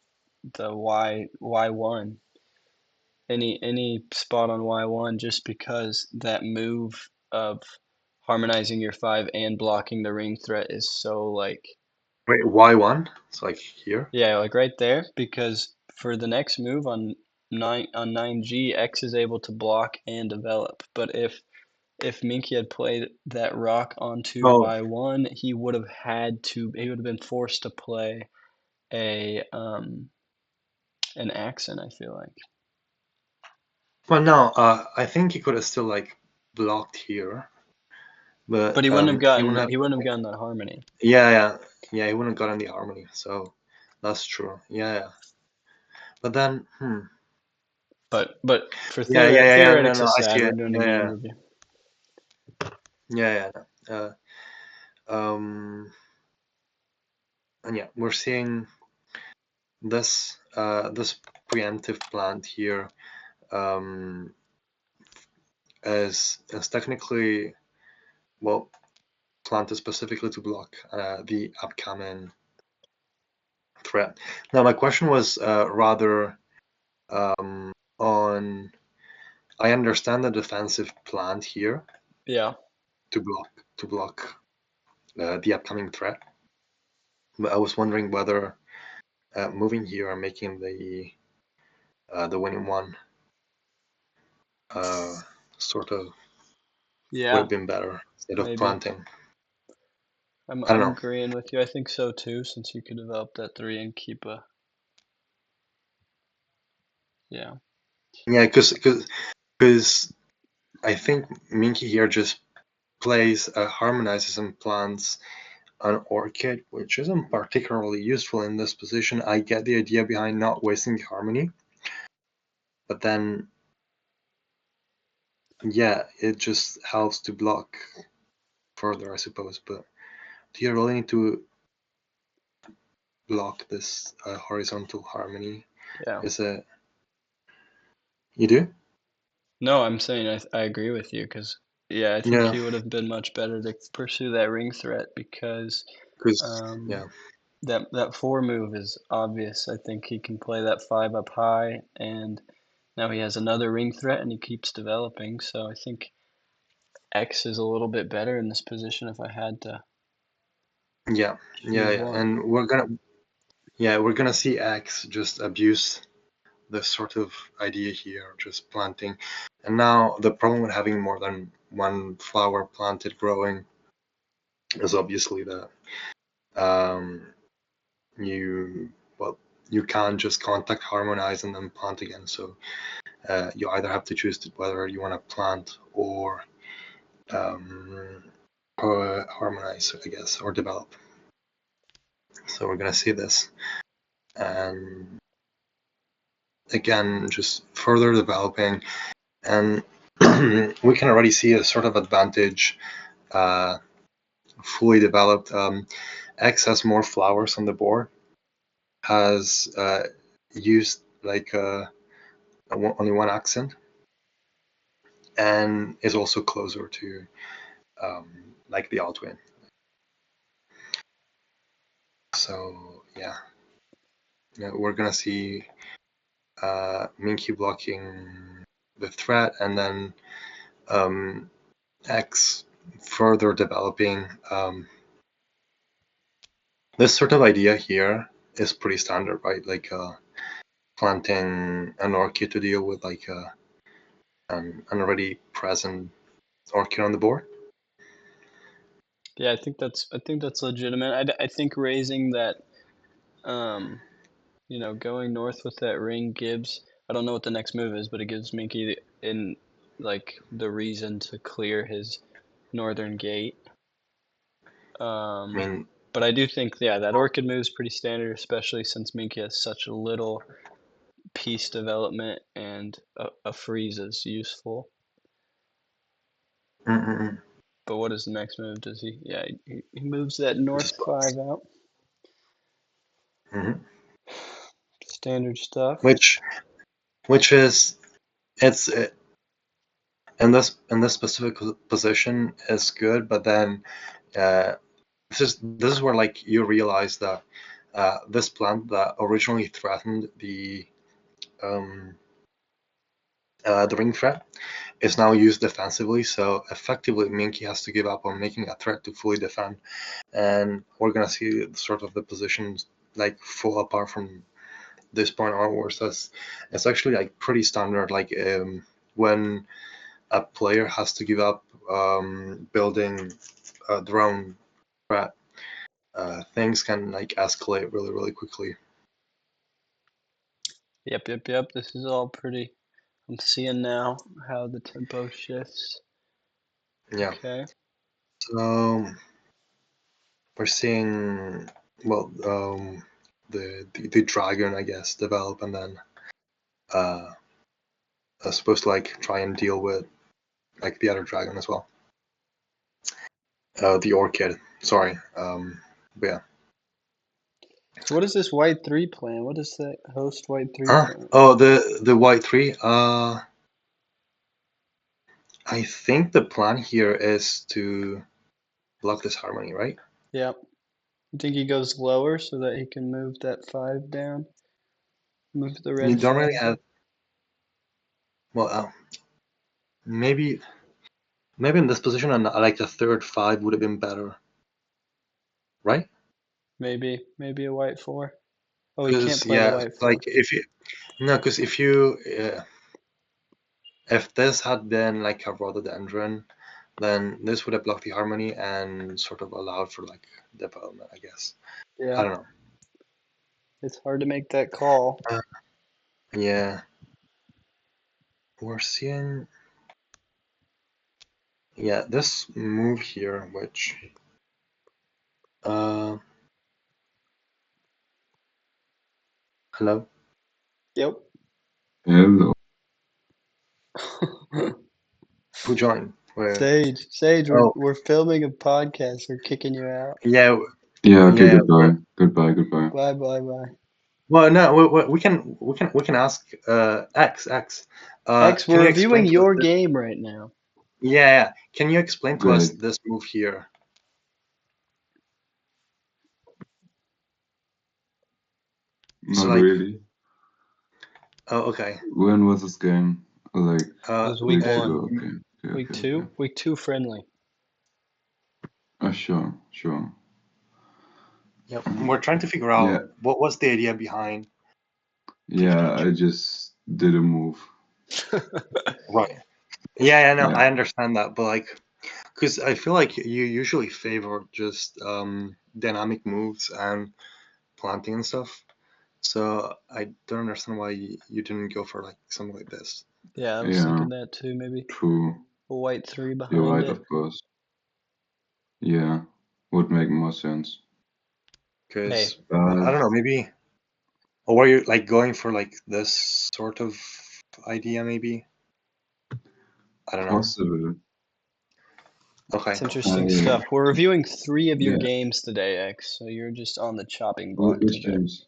the Y1. Any spot on Y1 just because that move of harmonizing your 5 and blocking the ring threat is so like Wait, Y1? It's like here? yeah, like right there because for the next move on 9G X is able to block and develop. But if Minky had played that rock onto Oh, Y1, he would have been forced to play a an accent, I feel like. well, no, I think he could have still like blocked here, But but he wouldn't have he gotten wouldn't have. he wouldn't have gotten that harmony. Yeah, he wouldn't have gotten the harmony. So that's true. Yeah. But then, But for yeah. theoretics No, I see aside, we're it. doing a game review. No. And yeah, we're seeing this preemptive plant here as technically, well, planted specifically to block the upcoming threat. Now, my question was rather on. I understand the defensive plant here. Yeah. To block the upcoming threat. But I was wondering whether moving here and making the winning one sort of would Yeah, have been better instead of maybe. planting. I'm I don't I'm know. agreeing with you. I think so too, since you could develop that 3 and keep a yeah. Yeah, because I think Minky here just harmonizes and plants an orchid, which isn't particularly useful in this position. I get the idea behind not wasting the harmony, but then, yeah, it just helps to block further, I suppose. But do you really need to block this horizontal harmony? Yeah. Is it? You do? No, I'm saying I agree with you because, yeah, I think Yeah, he would have been much better to pursue that ring threat because because um, yeah, that 4 move is obvious. I think he can play that 5 up high, and now he has another ring threat, and he keeps developing. So I think X is a little bit better in this position if I had to yeah, choose one. and we're gonna see X just abuse this sort of idea here, just planting. And now the problem with having more than one flower planted growing is obviously that um, you well you can't just contact harmonize and then plant again. So you either have to choose whether you want to plant um, or harmonize, I guess, or develop. So we're gonna see this, and again, just further developing, and we can already see a sort of advantage. Fully developed. X has more flowers on the board, has used like only one accent, and is also closer to like the Altwin. So yeah, we're gonna see Minky blocking the threat, and then X further developing. This sort of idea here is pretty standard, right? Like planting an orchid to deal with like an already present orchid on the board. Yeah, I think that's legitimate. I think raising that, um, going north with that ring gives. I don't know what the next move is, but it gives Minky in like the reason to clear his northern gate. I mean, But I do think, yeah, that orchid move is pretty standard, especially since Minky has such a little piece development and a freeze is useful. mm-mm. But what is the next move? Does he? Yeah, he moves that north Just blocks. 5 out. Mm-hmm. Standard stuff. Which is it's in this specific position is good, but then uh, this is where like you realize that this plant that originally threatened the ring threat is now used defensively. So effectively, Minky has to give up on making a threat to fully defend, and we're gonna see sort of the positions like fall apart from this point onwards. It's actually like pretty standard. Like when a player has to give up building their own threat, things can like escalate really really quickly. Yep. This is all pretty. I'm seeing now how the tempo shifts. Yeah. Okay. So we're seeing well the dragon, I guess, develop, and then uh supposed to like try and deal with like the other dragon as well. The orchid. Sorry. But yeah. So what is this white 3 plan? What is that host white 3 plan? Oh, the white three. I think the plan here is to block this harmony, right? Yep. You think he goes lower so that he can move that 5 down? Move the You red don't 5 really have down? well, maybe in this position, and like the third 5 would have been better, right? Maybe a white 4. Oh, he can't Because play the yeah, white like 4. if you no, because if this had been like a rhododendron, then this would have blocked the harmony and sort of allowed for like development, I guess. I Yeah, don't know. it's hard to make that call. Uh, yeah, we're seeing, yeah, this move here, which, hello? Yep. Hello. Who joined? Where? Sage, Oh, we're filming a podcast. We're kicking you out. yeah, Yeah, okay, yeah. goodbye. Bye. Well, no, we can ask X. X, Can we're you reviewing explain to us your this? game right now. Yeah. Can you explain to us Great. this move here? So Not like, really. oh, okay. When was this game? Like It was week weeks one. ago. Okay. Week two friendly. Sure. Yeah, we're trying to figure Yeah, out what was the idea behind yeah. 15. I just did a move. Right. Yeah, no, Yeah, I understand that, but like, because I feel like you usually favor just dynamic moves and planting and stuff. So I don't understand why you didn't go for like something like this. Yeah, I was yeah. thinking that too. Maybe True. a white 3 You're behind right, it. of course. Yeah, would make more sense. Hey, Because I But don't know, maybe, or were you like going for like this sort of idea? Maybe I don't know. possible. Okay. it's interesting I stuff. We're reviewing 3 of your yeah. games today, X. So you're just on the chopping block Which today. games?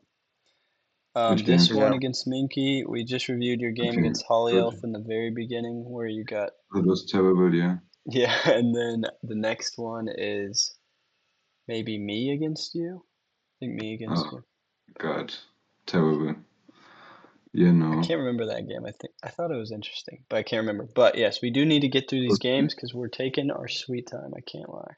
Which This games? one Yeah. against Minky. We just reviewed your game Okay, against Holly good. Elf in the very beginning, where you got That was terrible. Yeah. yeah. And then the next one is maybe me against you. I think me against Oh you. God, terrible. Yeah, I no. can't remember that game. I thought it was interesting, but I can't remember. But yes, we do need to get through these Okay. games because we're taking our sweet time. I can't lie.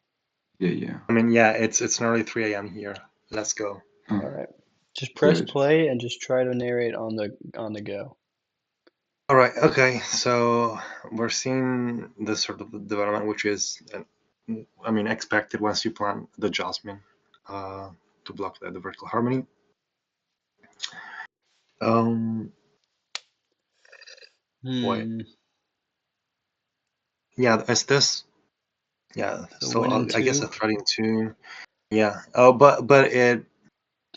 Yeah. I mean, yeah, it's nearly 3 a.m. here. Let's go. Oh, All right, just press great. play and just try to narrate on the go. All right. Okay. So we're seeing this sort of development, which is, I mean, expected once you plant the jasmine to block the vertical harmony. Wait. Yeah, is this? Yeah, So still, winning I guess two. a threading two. Yeah. Oh, but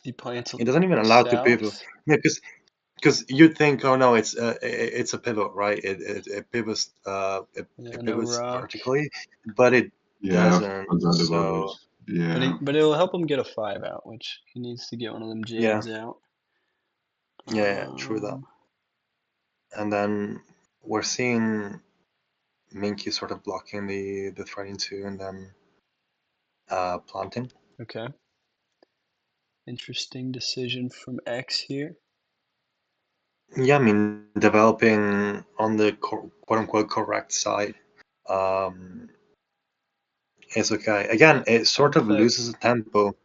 He plants it doesn't even allow to pivot. south. Yeah, because you'd think, oh no, it's a pivot, right? It pivots Yeah, it no pivots rock. vertically, but it Yeah, I doesn't. forgot about it. So Yeah. But it'll help him get a 5 out, which he needs to get one of them yeah, jades out. true that. And then we're seeing Minky sort of blocking the threading two, and then planting. Okay. Interesting decision from X here. Yeah, I mean, developing on the quote unquote correct side is okay. Again, it sort of loses the tempo.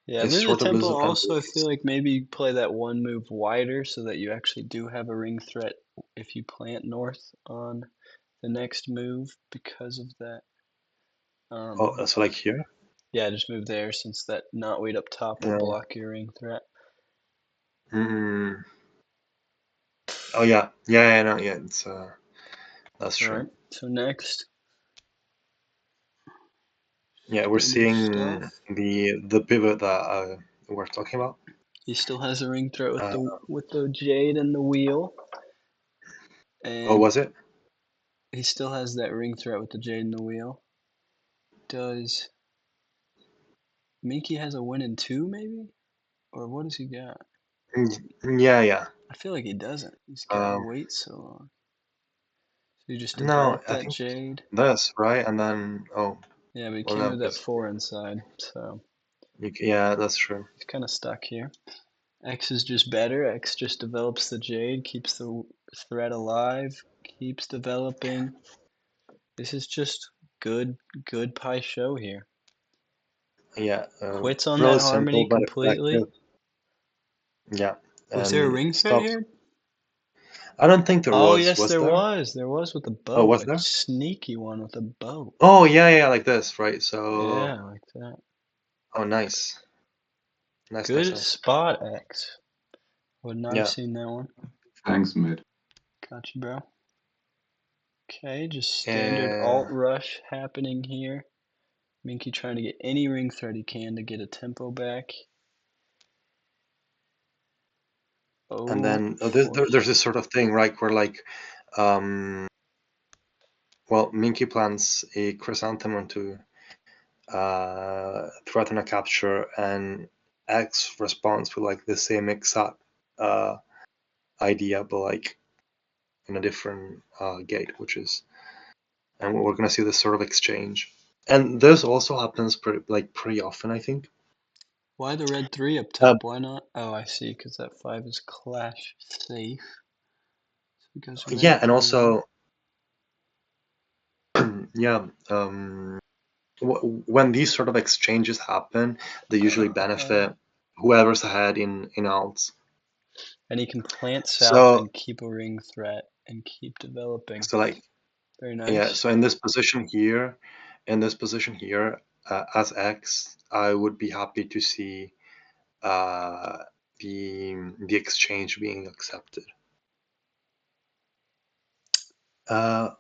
Yeah, It lose the sort of tempo. loses the tempo. Also, I feel like maybe you play that one move wider so that you actually do have a ring threat if you plant north on the next move because of that. Oh, so like here? Yeah, just move there since that knotweed up top will block your ring threat. Mm. Oh yeah, no, yeah. It's that's true. All right. So next. Yeah, we're seeing Stuff. the pivot that we're talking about. He still has a ring threat with the jade and the wheel. And oh, was it? he still has that ring threat with the jade and the wheel. Does Minky has a win in 2 maybe? Or what does he got? Yeah. I feel like he doesn't. He's got to wait so long. So you just No, develop I that think jade. this, right? And then Yeah, but he well, can't no, move that because 4 inside. So yeah, that's true. he's kind of stuck here. X is just better. X just develops the jade, keeps the threat alive, keeps developing. This is just good pie show here. Yeah, Quits on really that simple harmony but completely. effective. Yeah, Was there a and ring threat stops. here? I don't think there Oh, was. yes, Was there there? was. There was with a Oh, boat. was A there? sneaky one with a boat. Oh, yeah, like this, right? So, Yeah, like that. oh, nice. Good spot, X. Would not have Yeah, seen that one. Thanks, mate. Gotcha, bro. Okay, just standard alt rush happening here. Minky trying to get any ring thread he can to get a tempo back. Oh, and then there's this sort of thing, right, where like, well, Minky plants a chrysanthemum to threaten a capture, and X responds with like the same exact idea, but like in a different gate, which is, and we're gonna see this sort of exchange. And this also happens pretty often, I think. why the red 3 up top? Why not? Oh, I see, because that 5 is clash safe. So it goes red Yeah, and 3. also, yeah, when these sort of exchanges happen, they usually benefit whoever's ahead in alts. And he can plant south and keep a ring threat and keep developing. So like, very nice. Yeah, so in this position here, as X, I would be happy to see the exchange being accepted.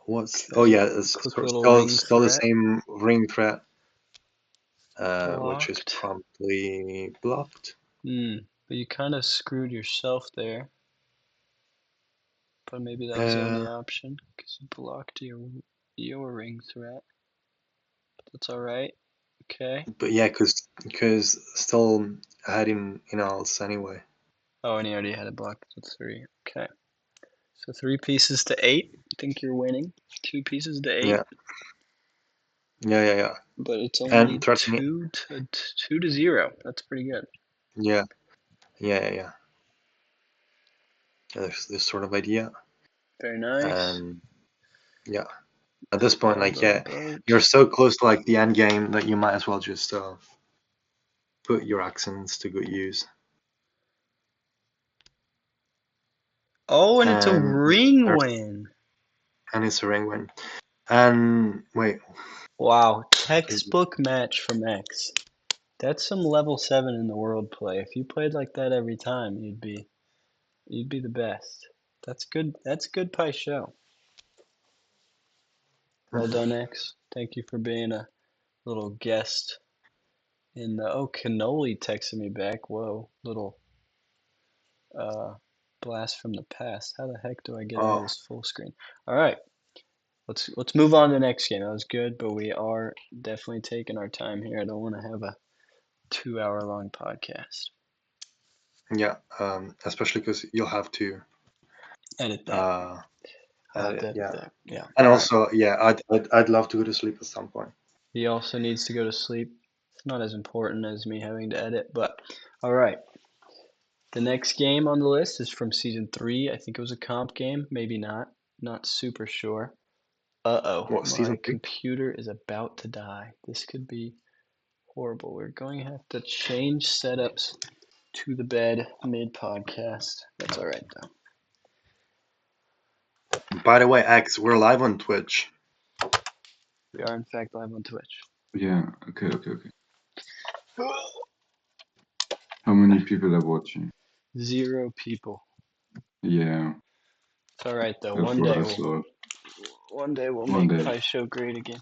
What's it's still the same ring threat, which is promptly blocked. But you kind of screwed yourself there. But maybe that was the only option, because you blocked your ring threat. But that's all right. Okay. But yeah, because still ahead in alts anyway. Oh, and he already had it blocked to 3. Okay. So 3 pieces to 8. I think you're winning. 2 pieces to 8. Yeah. But it's only And 2 to 0. That's pretty good. Yeah. There's this sort of idea. Very nice. And yeah, at this point, like, you're so close to like the end game that you might as well just put your accents to good use. Oh, and it's a ring win. And it's a ring win. And wait. Wow, textbook match from X. That's some level 7 in the world play. If you played like that every time, you'd be the best. That's good. That's good pie show. Well done, X. Thank you for being a little guest in the Cannoli texted me back. Whoa, little blast from the past. How the heck do I get out of this full screen? All right. Let's move on to the next game. That was good, but we are definitely taking our time here. I don't want to have a 2-hour long podcast. Yeah, especially because you'll have to edit that. Yeah. And also, I'd love to go to sleep at some point. He also needs to go to sleep. It's not as important as me having to edit, but all right. The next game on the list is from season 3. I think it was a comp game, maybe not. Not super sure. My computer is about to die. This could be horrible. We're going to have to change setups to the bed mid-podcast. That's all right, though. By the way, X, we're live on Twitch. We are, in fact, live on Twitch. Yeah, okay. How many people are watching? 0 people. Yeah. It's all right, though. One day we'll make Pie Show great again.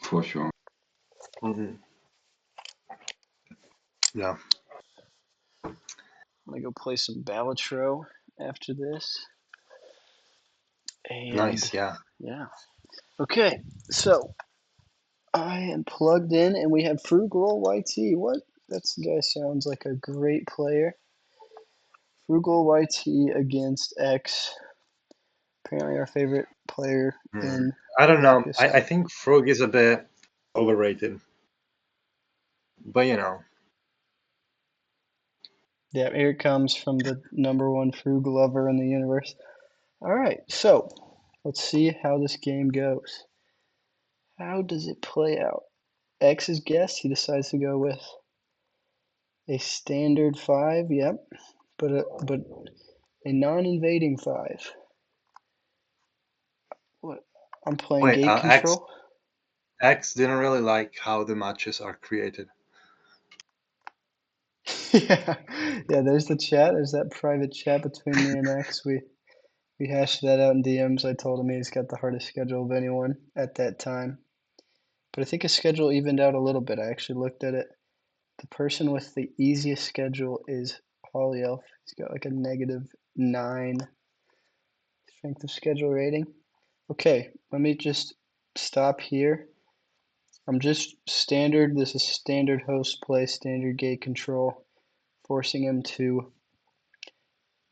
For sure. Mm-hmm. Yeah. I'm gonna go play some Balatro after this. And nice, yeah. Yeah. Okay, so I am plugged in, and we have Frugal YT. What? That guy sounds like a great player. Frugal YT against X. Apparently, our favorite player in. I don't know. I think Frog is a bit overrated, but you know. Yeah, here it comes from the #1 Frug lover in the universe. All right, so let's see how this game goes. How does it play out? X's guess, he decides to go with a standard 5, yep, but a non-invading 5. What? I'm playing gate control. X didn't really like how the matches are created. Yeah, yeah. There's the chat. There's that private chat between me and X. We hashed that out in DMs. I told him he's got the hardest schedule of anyone at that time. But I think his schedule evened out a little bit. I actually looked at it. The person with the easiest schedule is Holly Elf. He's got like a -9 strength of schedule rating. Okay, let me just stop here. I'm just standard. This is standard host play, standard gate control, forcing him to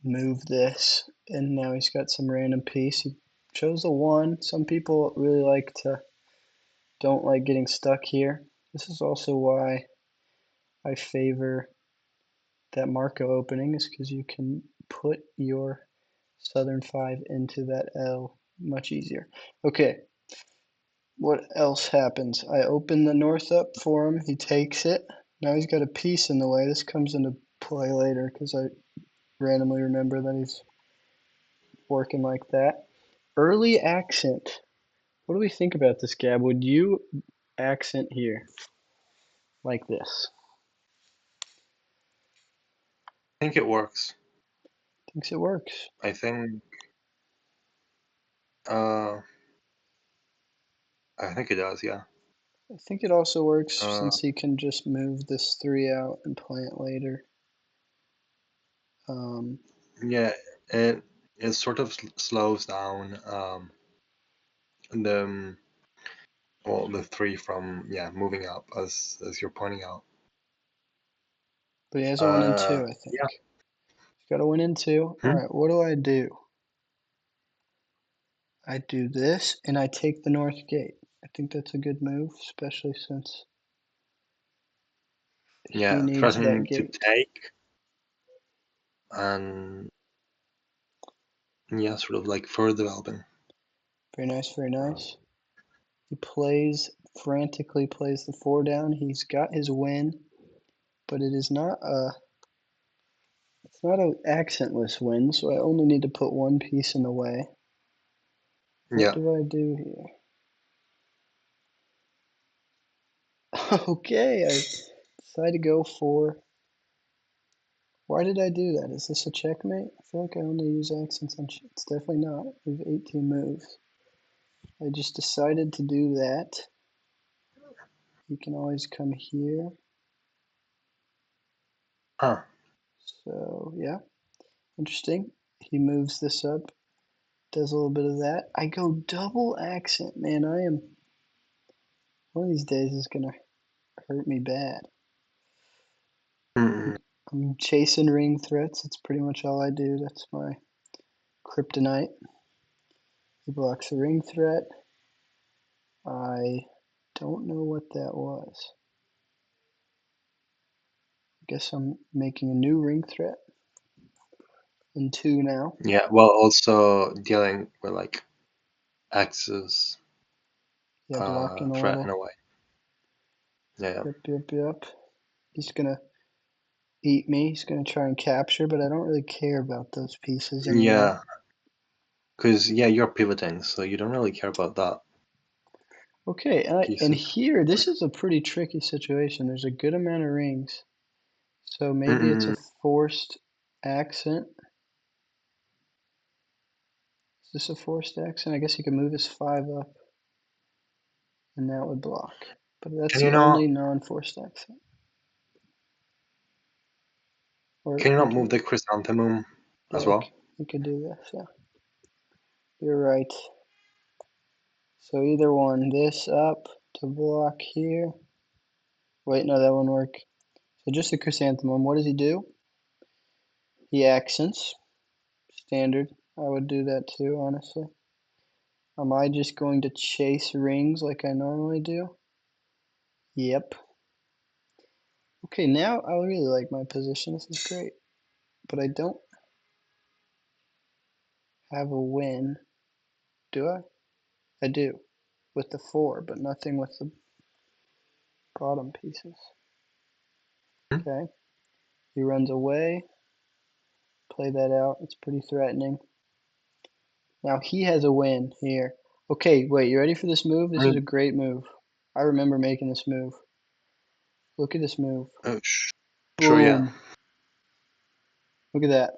move this. And now he's got some random piece. He chose a 1. Some people really don't like getting stuck here. This is also why I favor that Marco opening, is because you can put your Southern 5 into that L much easier. Okay, what else happens? I open the north up for him. He takes it. Now he's got a piece in the way. This comes into play later because I randomly remember that he's working like that. Early accent. What do we think about this, Gab? Would you accent here like this? I think it works. Thinks it works. I think it does, yeah. I think it also works since he can just move this 3 out and play it later. Yeah, it sort of slows down the 3 from moving up, as you're pointing out. But he has a 1 and 2, I think. Yeah. He's got a 1 and 2. All right, what do? I do this, and I take the north gate. I think that's a good move, especially since he needs threatening that gate to take, and sort of like further developing. Very nice, very nice. He frantically plays the 4 down. He's got his win, but it's not an accentless win, so I only need to put 1 piece in the way. What do I do here? Okay, I decided to go for... Why did I do that? Is this a checkmate? I feel like I only use accents on... It's definitely not. We have 18 moves. I just decided to do that. You can always come here. Huh. So, yeah. Interesting. He moves this up. Does a little bit of that. I go double accent. Man, one of these days is going to hurt me bad. I'm chasing ring threats. That's pretty much all I do. That's my kryptonite. He blocks the ring threat. I don't know what that was. I guess I'm making a new ring threat. In 2 now. Yeah, well, also dealing with like X's blocking a threat little. in a way. Yeah. Yep. He's gonna eat me. He's gonna try and capture, but I don't really care about those pieces anymore. Yeah. Because you're pivoting, so you don't really care about that. Okay, and here, this is a pretty tricky situation. There's a good amount of rings. So maybe it's a forced accent. Is this a forced accent? I guess he could move his 5 up, and that would block. But that's the only non-forced accent. Can you not move the chrysanthemum as well? You could do this, yeah. You're right. So either one, this up to block here. Wait, no, that won't work. So just the chrysanthemum. What does he do? He accents. Standard. I would do that too, honestly. Am I just going to chase rings like I normally do? Yep. Okay, now I really like my position. This is great. But I don't have a win. Do I? I do. With the 4, but nothing with the bottom pieces. Okay. He runs away. Play that out. It's pretty threatening. Now he has a win here. Okay, wait, you ready for this move? This is a great move. I remember making this move. Look at this move. Sure, yeah. Boom. Look at that.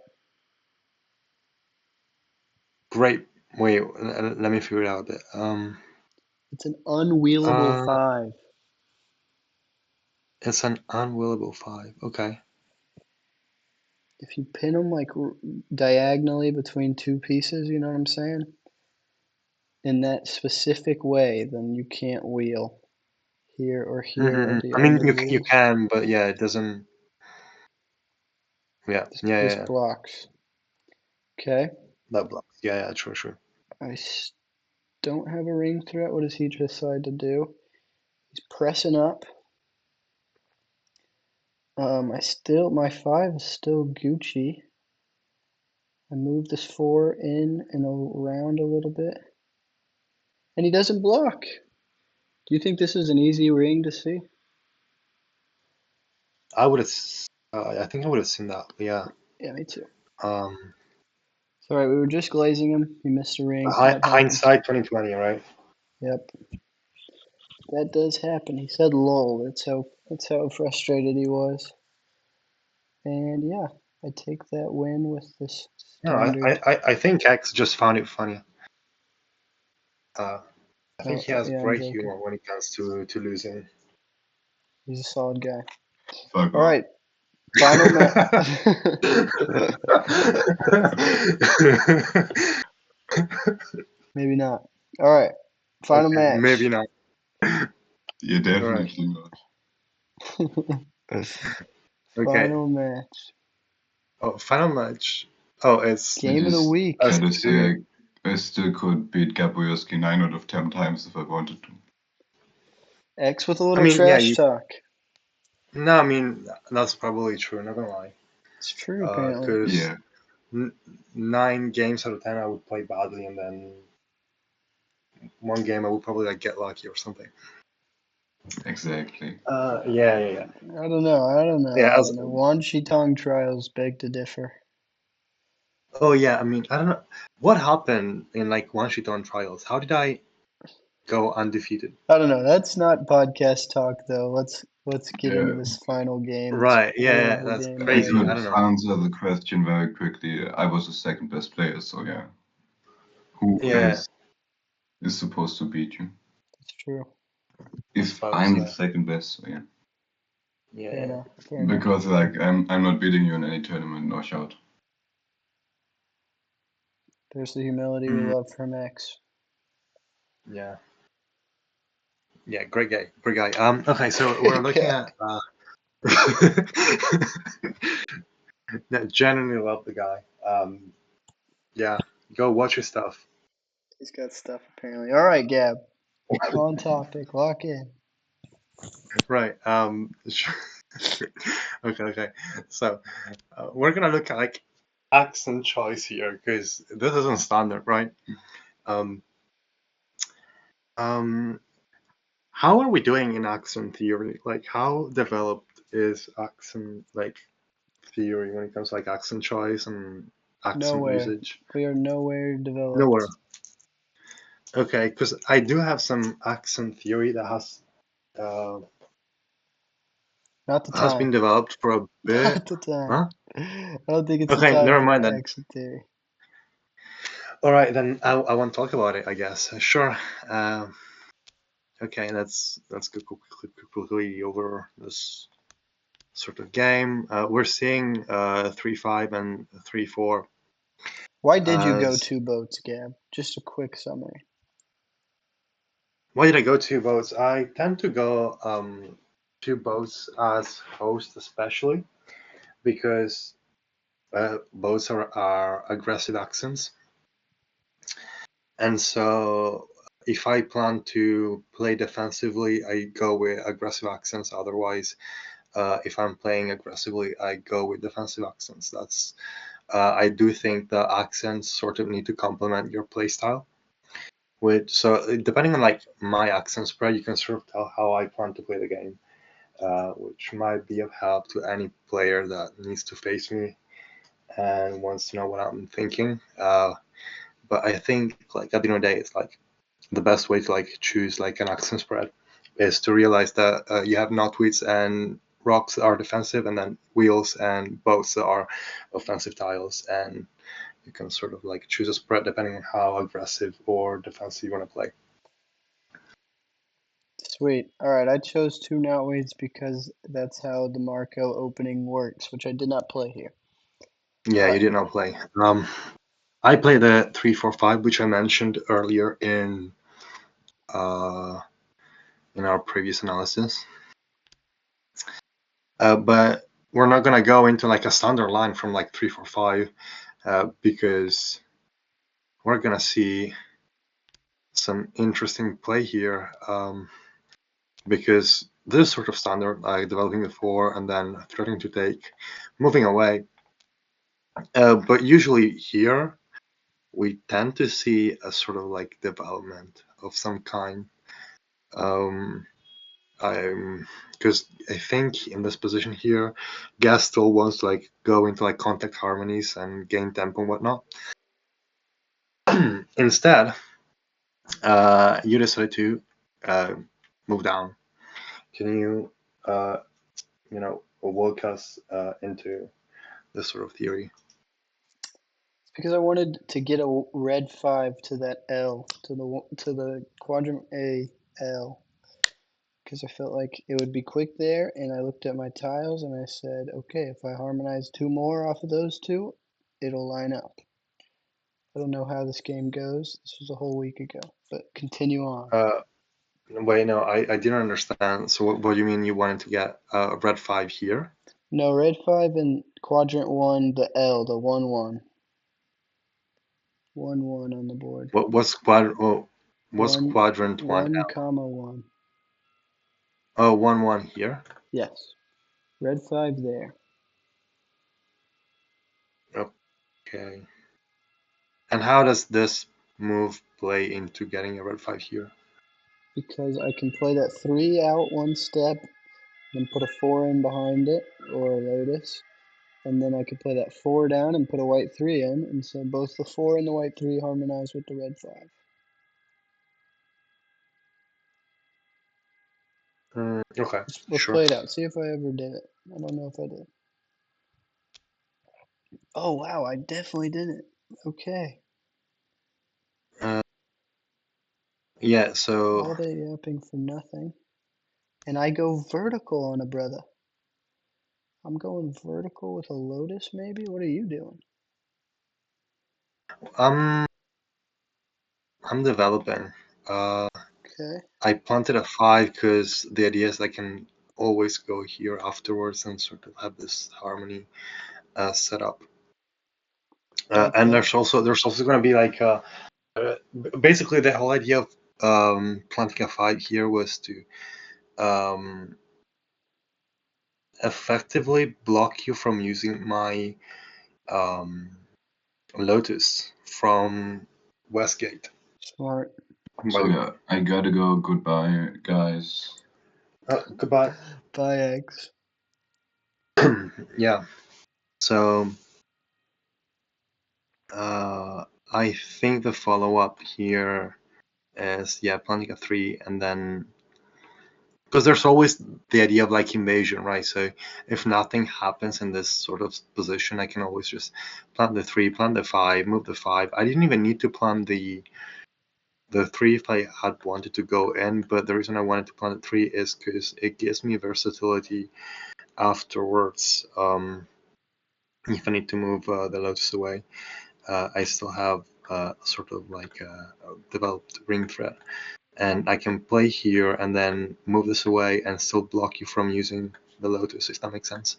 Great. Wait, let me figure it out. It's an unwheelable 5. It's an unwillable 5. Okay. If you pin them like diagonally between two pieces, you know what I'm saying? In that specific way, then you can't wheel here or here at the I end mean, of you these. can, but yeah, it doesn't. Yeah, This blocks. Okay. That blocks. Yeah, true. I don't have a ring threat. What does he decide to do? He's pressing up. My 5 is still Gucci. I move this 4 in and around a little bit. And he doesn't block. Do you think this is an easy ring to see? I would have. I think I would have seen that. Yeah. Yeah, me too. It's alright. We were just glazing him. He missed a ring. Hindsight 2020, right? Yep. That does happen. He said lol. That's how frustrated he was. And yeah, I take that win with this standard. No, I think X just found it funny. I think he has great humor when it comes to losing. He's a solid guy. Fuck All right, final match. Maybe not. All right, final match. Maybe not. Yeah, definitely not. Final match. Oh, final match. Oh, it's game of the week. I still could beat Gabrielski 9 out of 10 times if I wanted to. X with a little trash talk. No, I mean, that's probably true, not gonna lie. It's true, apparently. Because 9 games out of 10 I would play badly, and then 1 game I would probably get lucky or something. Exactly. Yeah. I don't know. Yeah, the Wan Shitong trials beg to differ. Oh yeah, I mean, I don't know what happened in Wan Shitong trials. How did I go undefeated? I don't know. That's not podcast talk, though. Let's get into this final game. Right? Yeah, that's crazy. I don't know. Answer the question very quickly. I was the second best player, so yeah. Who is supposed to beat you? That's true. If I'm the second best, so yeah. Yeah. Because I'm not beating you in any tournament, no shot. There's the humility we love from X. Yeah. Yeah, great guy. Okay, so we're looking at. Genuinely love the guy. Yeah, go watch his stuff. He's got stuff apparently. All right, Gab. On topic. Lock in. Right. Okay. So we're gonna look at accent choice here because this isn't standard, right? How are we doing in accent theory? How developed is accent theory when it comes to accent choice and accent usage? We are nowhere developed. Nowhere. Okay, because I do have some accent theory that has not the time. Has been developed for a bit. Not the time. Huh? I don't think it's okay. The time Never mind then. Accent theory. All right, then I won't talk about it. I guess sure. Okay, let's go quickly over this sort of game. We're seeing 3-5 and 3-4. Why did you go 2 boats, Gab? Just a quick summary. Why did I go 2 boats? I tend to go 2 boats as host, especially because boats are aggressive accents, and so if I plan to play defensively, I go with aggressive accents. Otherwise, if I'm playing aggressively, I go with defensive accents. That's I do think the accents sort of need to complement your playstyle. So depending on my accent spread, you can sort of tell how I plan to play the game, which might be of help to any player that needs to face me and wants to know what I'm thinking. But I think at the end of the day, it's the best way to choose an accent spread is to realize that you have not tweets and rocks are defensive, and then wheels and boats are offensive tiles, and you can sort of like choose a spread depending on how aggressive or defensive you want to play. Sweet. All right, I chose 2 Notwaids because that's how the Marco opening works, which I did not play here. Yeah, you did not play. I played the 3-4-5, which I mentioned earlier in our previous analysis. But we're not gonna go into like a standard line from like 3-4-5 because we're gonna see some interesting play here. Because this sort of standard, like developing the 4 and then threatening to take, moving away. But usually here, we tend to see a sort of like development of some kind. Because I think in this position here, Gas still wants to like go into like contact harmonies and gain tempo and whatnot. Instead, you decided to move down. Can you, walk us into this sort of theory? It's because I wanted to get a red 5 to that L, to the quadrant A L, because I felt like it would be quick there, and I looked at my tiles and I said, okay, if I harmonize 2 more off of those 2, it'll line up. I don't know how this game goes. This was a whole week ago, but continue on. Wait, no, I didn't understand. So what do you mean you wanted to get a red 5 here? No, red 5 in quadrant 1, the L, the 1-1. 1-1 on the board. What's quadrant 1 1, L? comma 1. Oh, 1-1 here? Yes. Red 5 there. Okay. And how does this move play into getting a red 5 here? Because I can play that 3 out 1 step, then put a 4 in behind it, or a lotus. And then I could play that 4 down and put a white 3 in, and so both the 4 and the white 3 harmonize with the red 5. Okay, Let's sure. play it out. See if I ever did it. I don't know if I did. Oh, wow, I definitely did it. Okay. Yeah, so... All day yapping for nothing. And I go vertical on a brother. I'm going vertical with a lotus, maybe? What are you doing? I'm developing. Okay. I planted a 5 because the idea is I can always go here afterwards and sort of have this harmony set up. Okay. And there's also going to be like basically the whole idea of planting a 5 here was to effectively block you from using my lotus from Westgate. Smart. So yeah, I gotta go. Goodbye, guys. Goodbye. Bye, eggs. Yeah. So I think the follow-up here is planting a 3, and then because there's always the idea of like invasion, right? So if nothing happens in this sort of position, I can always just plant the 3, plant the 5, move the 5. I didn't even need to plant the 3 if I had wanted to go in, but the reason I wanted to plant the 3 is because it gives me versatility afterwards. If I need to move the lotus away, I still have sort of like a developed ring thread, and I can play here and then move this away and still block you from using the lotus, if that makes sense.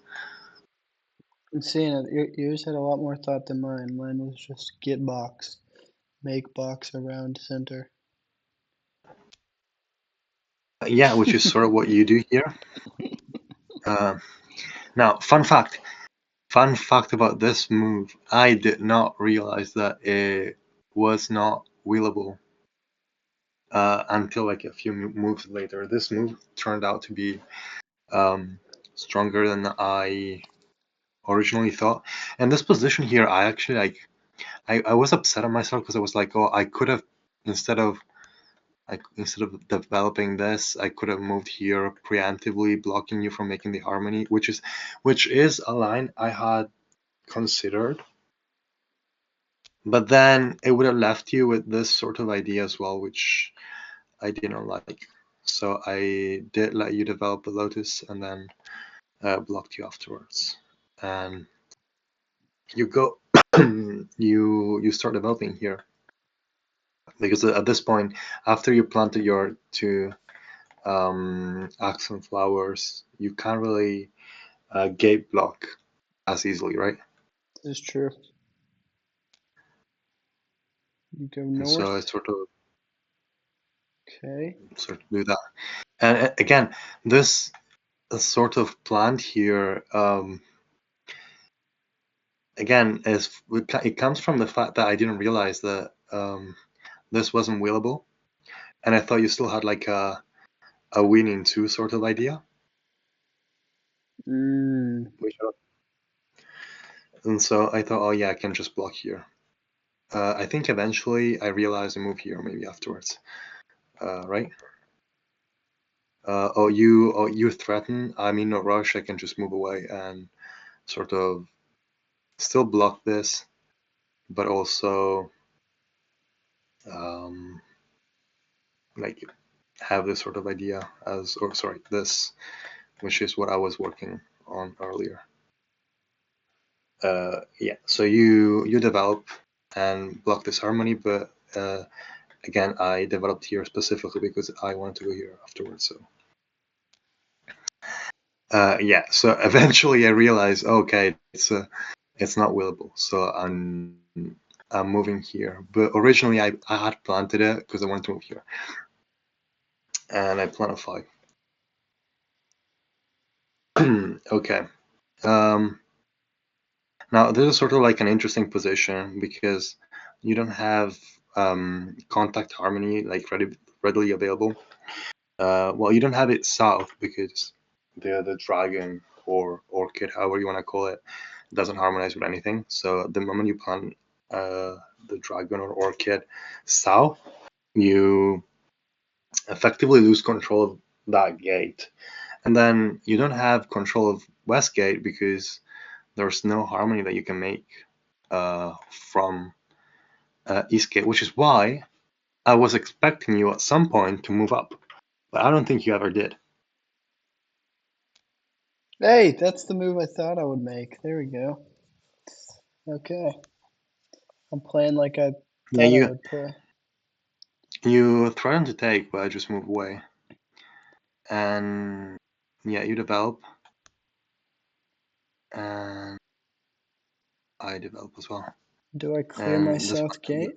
I'm seeing it. Yours had a lot more thought than mine. Mine was just get box, make box around center. Yeah, which is sort of what you do here. Now, fun fact about this move, I did not realize that it was not wheelable until like a few moves later. This move turned out to be stronger than I originally thought. And this position here, I actually I was upset at myself because I was like, oh, I could have, instead of instead of developing this, I could have moved here preemptively, blocking you from making the harmony, which is a line I had considered. But then it would have left you with this sort of idea as well, which I didn't like. So I did let you develop the lotus and then blocked you afterwards. And you go, you start developing here. Because at this point, after you planted your 2 accent flowers, you can't really gate block as easily, right? This is true. You go north. So I sort of do that. And again, this sort of plant here, again, it comes from the fact that I didn't realize that this wasn't wheelable, and I thought you still had like a winning 2 sort of idea. And so I thought, oh yeah, I can just block here. I think eventually I realized I move here maybe afterwards, right? You threaten. I'm in no rush. I can just move away and sort of still block this, but also like have this sort of idea this, which is what I was working on earlier. Yeah, so you develop and block this harmony, but again, I developed here specifically because I wanted to go here afterwards. So yeah, so eventually I realized, okay, it's not willable, so I'm moving here. But originally I had planted it because I wanted to move here, and I planted 5. Okay. Now this is sort of like an interesting position because you don't have contact harmony like readily available. Well, you don't have it south because the dragon or orchid, however you want to call it, doesn't harmonize with anything. So the moment you plant the dragon or orchid south, you effectively lose control of that gate. And then you don't have control of west gate because there's no harmony that you can make from east gate, which is why I was expecting you at some point to move up, but I don't think you ever did. Hey, that's the move I thought I would make. There we go. Okay. I'm playing like I thought I would play. You threatened to take, but I just moved away. And yeah, you develop. And I develop as well. Do I clear my south gate?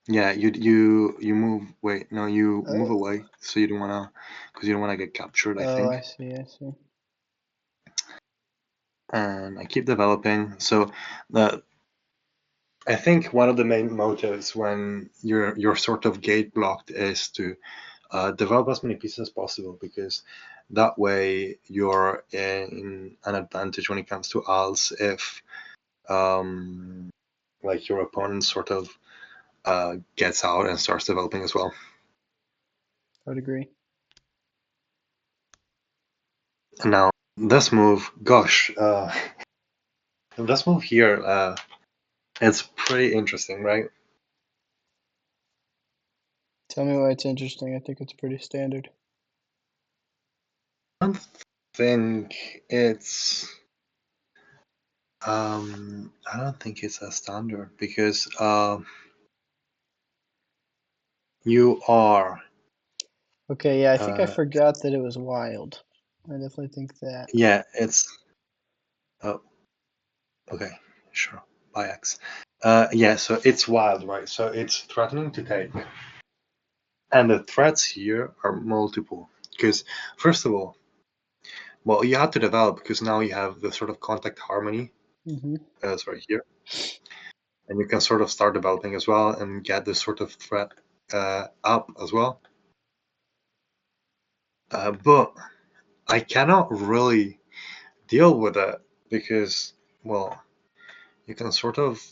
Yeah, you move. Wait, no, you move away, so you don't wanna, because you don't wanna get captured. I think. I see. And I keep developing. So I think one of the main motives when you're sort of gate blocked is to develop as many pieces as possible, because that way you're in an advantage when it comes to alts if like your opponent sort of gets out and starts developing as well. I would agree. Now this move, gosh, this move here, it's pretty interesting, right? Tell me why it's interesting. I think it's pretty standard. I don't think it's I don't think it's a standard because you are. Okay, yeah, I think I forgot that it was wild. I definitely think that. Yeah, it's. Oh, okay, sure. By X. Yeah, so it's wild, right? So it's threatening to take. And the threats here are multiple. Because, first of all, well, you have to develop because now you have the sort of contact harmony. It's right here. And you can sort of start developing as well and get this sort of threat up as well. But I cannot really deal with it because, well, you can sort of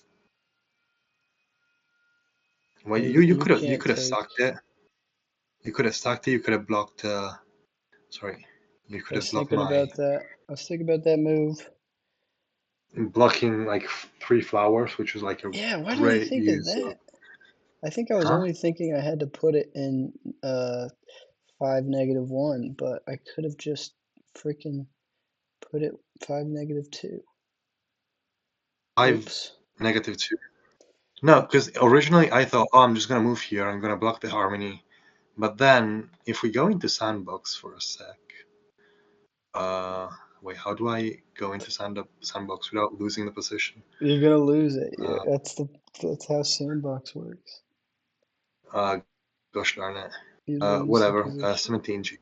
Well, you could have sucked it. You could have sucked it. You could have blocked. Sorry, you could have blocked my. I was thinking about that move. Blocking like 3 flowers, which is like a Why did I great think use. of that? I think I was only thinking I had to put it in 5-1, but I could have just freaking put it 5-2. 5-2. No, because originally I thought, oh, I'm just gonna move here. I'm gonna block the harmony. But then if we go into sandbox for a sec, wait, how do I go into sandbox without losing the position? You're gonna lose it. That's how sandbox works. Gosh darn it. You lose Whatever. the position. 17G.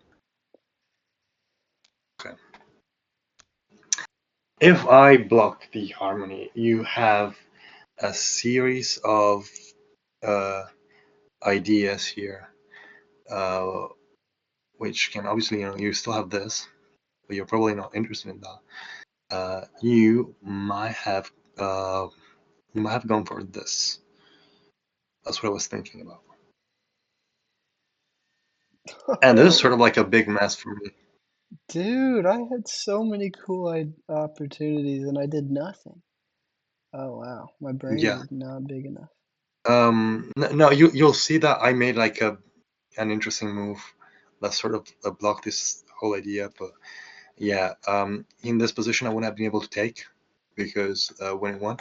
Okay. If I block the harmony, you have a series of ideas here, which can obviously, you still have this, but you're probably not interested in that. You might have gone for this. That's what I was thinking about. And this is sort of like a big mess for me. Dude, I had so many cool opportunities and I did nothing. Oh wow, my brain is not big enough. No, you'll see that I made like an interesting move that sort of blocked this whole idea, but yeah, in this position I wouldn't have been able to take because when it won.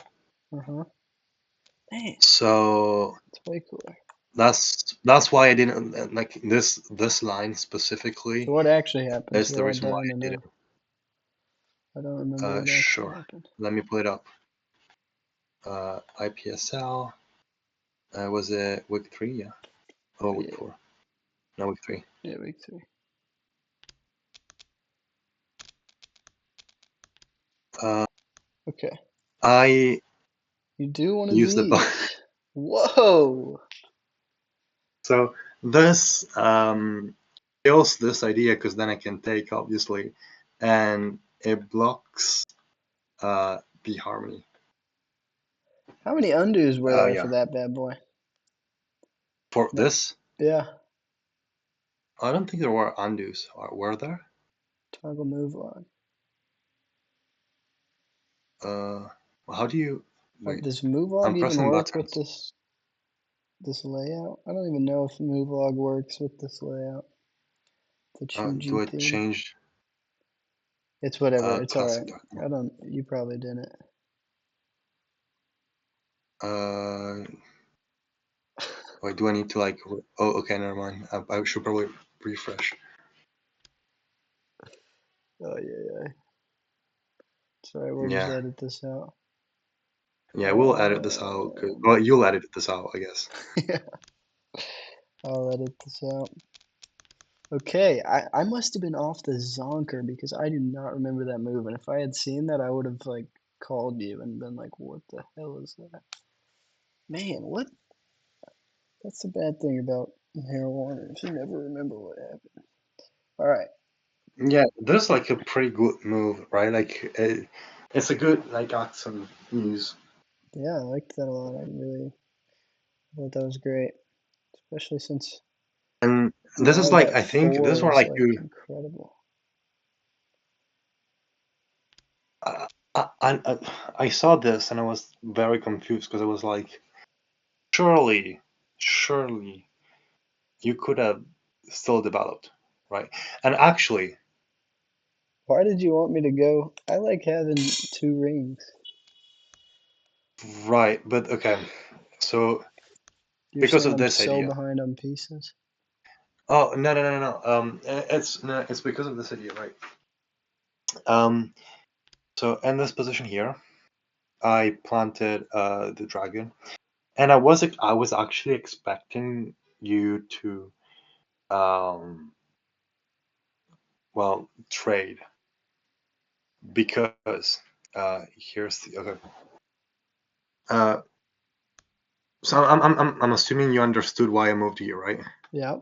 Man, so it's way cooler. That's why I didn't like this line specifically. So what actually happened? That's the reason why I didn't. I don't remember what sure. happened. Let me pull it up. IPSL. Was it week 3? Yeah. Oh, week 4. No, week 3. Yeah, week 3. Okay. You do one of use these. the Whoa. So this kills this idea because then I can take, obviously, and it blocks the harmony. How many undos were there for that bad boy? For this? Yeah. I don't think there were undos. Were there? Toggle move log. How do you wait? Does move log even work with this layout? I don't even know if move log works with this layout. The do I change? It's whatever. It's alright. You probably didn't. Wait, do I need to like? Oh, okay, never mind. I should probably refresh. Oh yeah. Sorry, we'll just edit this out. Yeah, we'll edit this out. Well, you'll edit this out, I guess. Yeah. I'll edit this out. Okay, I must have been off the zonker because I do not remember that move. And if I had seen that, I would have like called you and been like, "What the hell is that?" Man, what? That's the bad thing about Harold Warner. You never remember what happened. All right. Yeah, this is like a pretty good move, right? Like it's a good like accent use. Yeah, I liked that a lot. I thought that was great, especially since. And this is like, I think this is where like you. Incredible. I saw this and I was very confused because I was like, surely you could have still developed, right? And actually, why did you want me to go? I like having 2 rings. Right, but okay, so You're because of I'm this so idea. behind on pieces. Oh no! It's because of this idea, right? So in this position here, I planted the dragon, and I was actually expecting you to well, trade, because here's the okay. So I'm assuming you understood why I moved here, right? Yeah.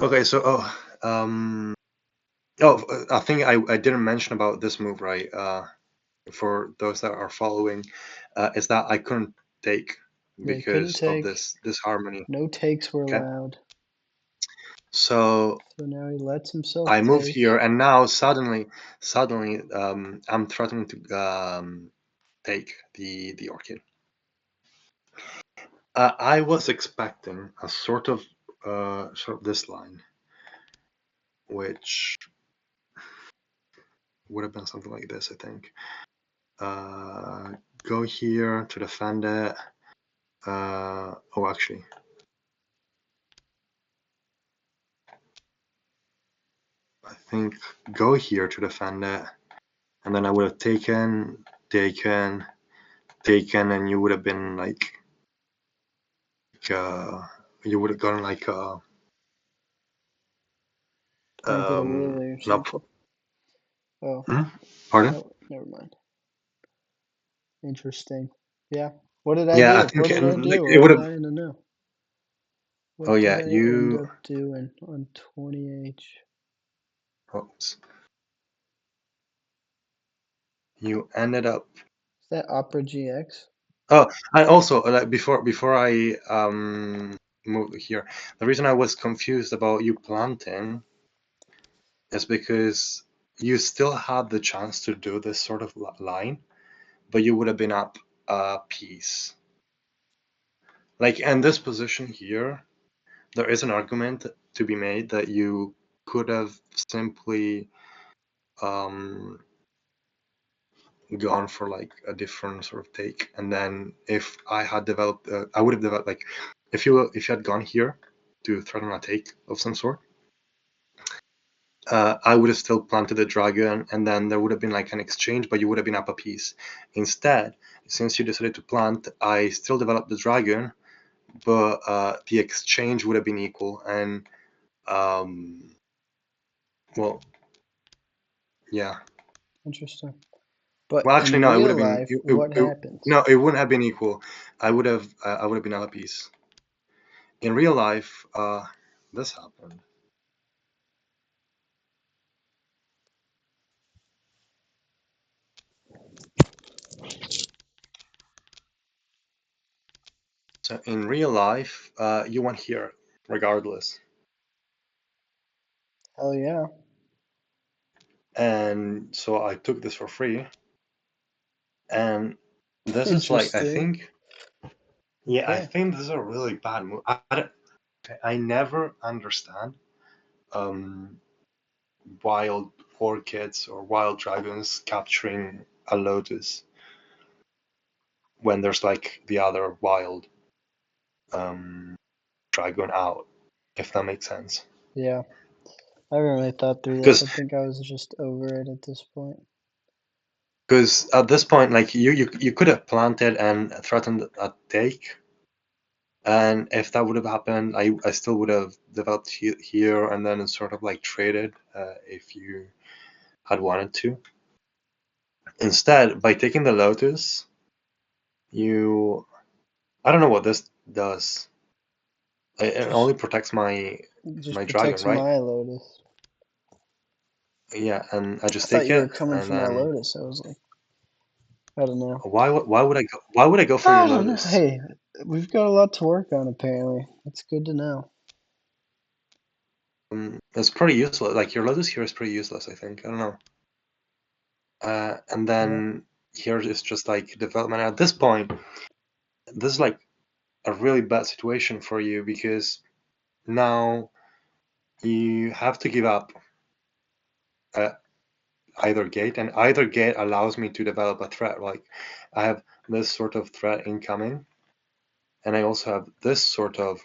Okay, so I think I didn't mention about this move, right? For those that are following, is that I couldn't take because of this harmony. No takes were allowed. So now he lets himself I move here, and now suddenly, I'm threatening to take the orchid. I was expecting a sort of this line, which would have been something like this, I think. Go here to defend it. Oh, actually, I think go here to defend it, and then I would have taken, and you would have been like you would have gotten like a planted a lily or something. Oh, pardon? No, never mind. Interesting. Yeah. What did I Yeah, do? I think What did I do? it would have. What did I end up know? What Oh yeah, did I end you. up doing on 20H? Oops. You ended up. Is that Opera GX? Oh, and also like before I move here, the reason I was confused about you planting is because you still had the chance to do this sort of line, but you would have been up a piece. Like in this position here, there is an argument to be made that you could have simply gone for like a different sort of take, and then if I had developed, I would have developed like if you had gone here to threaten a take of some sort, I would have still planted a dragon, and then there would have been like an exchange, but you would have been up a piece. Instead, since you decided to plant, I still developed the dragon, but the exchange would have been equal, and well, yeah. Interesting. But Well, actually, in no, it would real have been. life, what happens? No, it wouldn't have been equal. I would have been out of piece. In real life, this happened. So in real life, you went here regardless. Hell yeah. And so I took this for free. And this is like, I think, yeah, I think this is a really bad move. I never understand wild orchids or wild dragons capturing a lotus when there's like the other wild dragon out, if that makes sense. Yeah. I haven't really thought through this. I think I was just over it at this point. Because at this point, like you could have planted and threatened a take, and if that would have happened, I still would have developed here and then sort of like traded if you had wanted to. Instead, by taking the lotus, I don't know what this does. It only protects my dragon, right? My lotus. Yeah, and I just I take thought you it. were coming for my lotus. I was like, I don't know. Why would I go for your lotus? Hey, we've got a lot to work on apparently. It's good to know. It's pretty useless. Like your lotus here is pretty useless, I think. I don't know. And then here is just like development. At this point, this is like a really bad situation for you because now you have to give up either gate, and either gate allows me to develop a threat. Like I have this sort of threat incoming, and I also have this sort of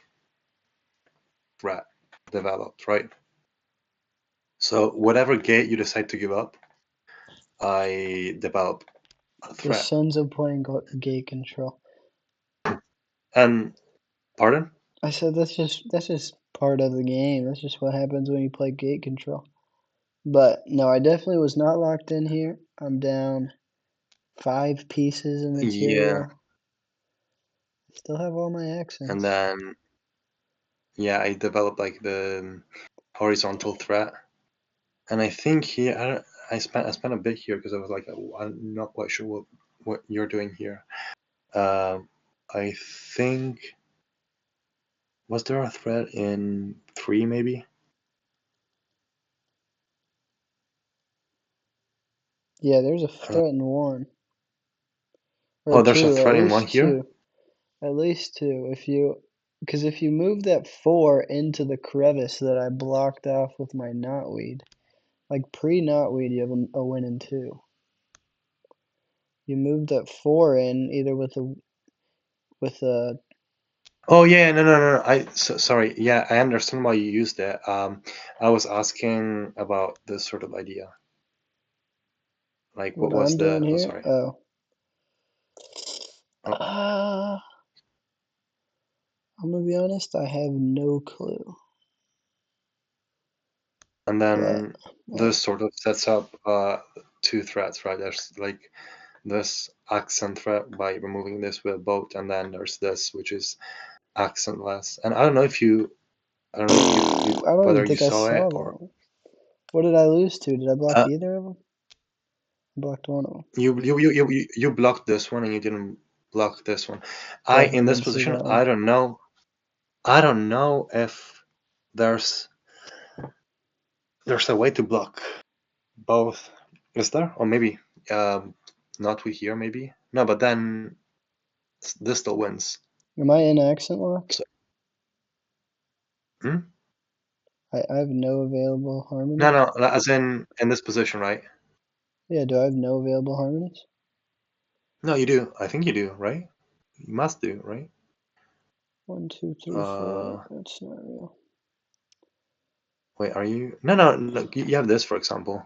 threat developed, right? So whatever gate you decide to give up, I develop a threat. The sons of playing gate control. And pardon? I said that's just part of the game. That's just what happens when you play gate control. But no, I definitely was not locked in here. I'm down 5 pieces of material. Yeah. Still have all my accents. And then, yeah, I developed like the horizontal threat. And I think here, I spent a bit here because I was like, I'm not quite sure what you're doing here. I think, was there a thread in 3 maybe? Yeah, there's a threat in 1. Or Oh, there's 2, a thread at in 1 least here? 2. At least 2. Because if you move that 4 into the crevice that I blocked off with my knotweed, like pre-knotweed, you have a win in 2. You move that 4 in either with a. Oh yeah, no. Sorry. Yeah, I understand why you used it. I was asking about this sort of idea. Like, what What was I'm doing the? Oh, here? sorry. Oh. Oh. I'm gonna be honest, I have no clue. And then But, this sort of sets up 2 threads, right? There's like this accent thread by removing this with a boat, and then there's this, which is accentless. And I don't know if you, I don't whether even you think I saw it saw or that. What did I lose to? Did I block either of them? I blocked one of them. you blocked this one and you didn't block this one. Definitely In this didn't see position, that one. I don't know if there's a way to block both. Is there? Or maybe not we here, maybe. No, but then this still wins. Am I in accent lock? So, I have no available harmonies. No, as in this position, right? Yeah, do I have no available harmonies? No, you do. I think you do, right? You must do, right? 1, 2, 3, 4. That's not real. Wait, are you? No. You have this, for example.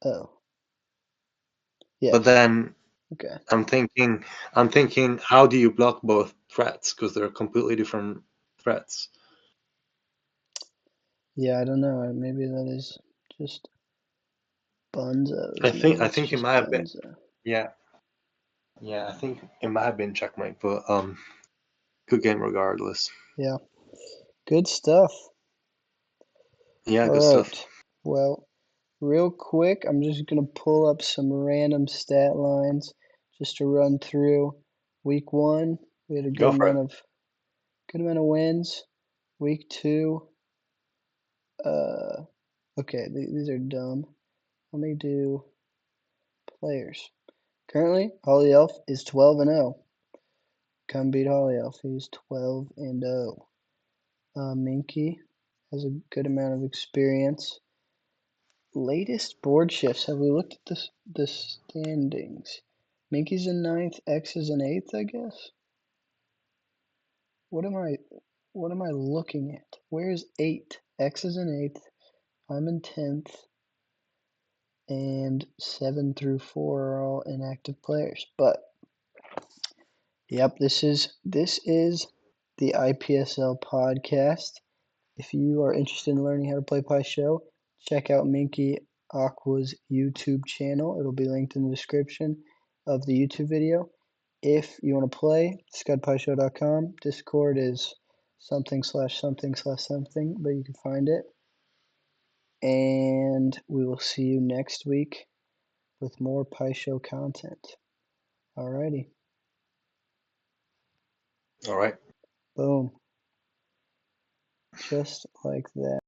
Oh. Yes. But then okay. I'm thinking, how do you block both threats? Because they're completely different threats. Yeah, I don't know. Maybe that is just bunzos. I think it might have been. Yeah. I think it might have been checkmate, but good game regardless. Yeah. Good stuff. Yeah, All good right. stuff. Well, real quick, I'm just gonna pull up some random stat lines just to run through. Week 1, we had a good amount of wins. Week 2, okay, these are dumb. Let me do players. Currently, Holly Elf is 12-0. Come beat Holly Elf. He's 12-0. Minky has a good amount of experience. Latest board shifts. Have we looked at the standings? Minky's in 9th. X is in 8th, I guess. What am I looking at? Where's 8? X is in 8th. I'm in 10th. And 7 through 4 are all inactive players. But yep, this is the IPSL podcast. If you are interested in learning how to play Pi Show, check out Minky Aqua's YouTube channel. It'll be linked in the description of the YouTube video. If you want to play, scudpishow.com. Discord is something/something/something, but you can find it. And we will see you next week with more Pi Show content. Alrighty. All right. Boom. Just like that.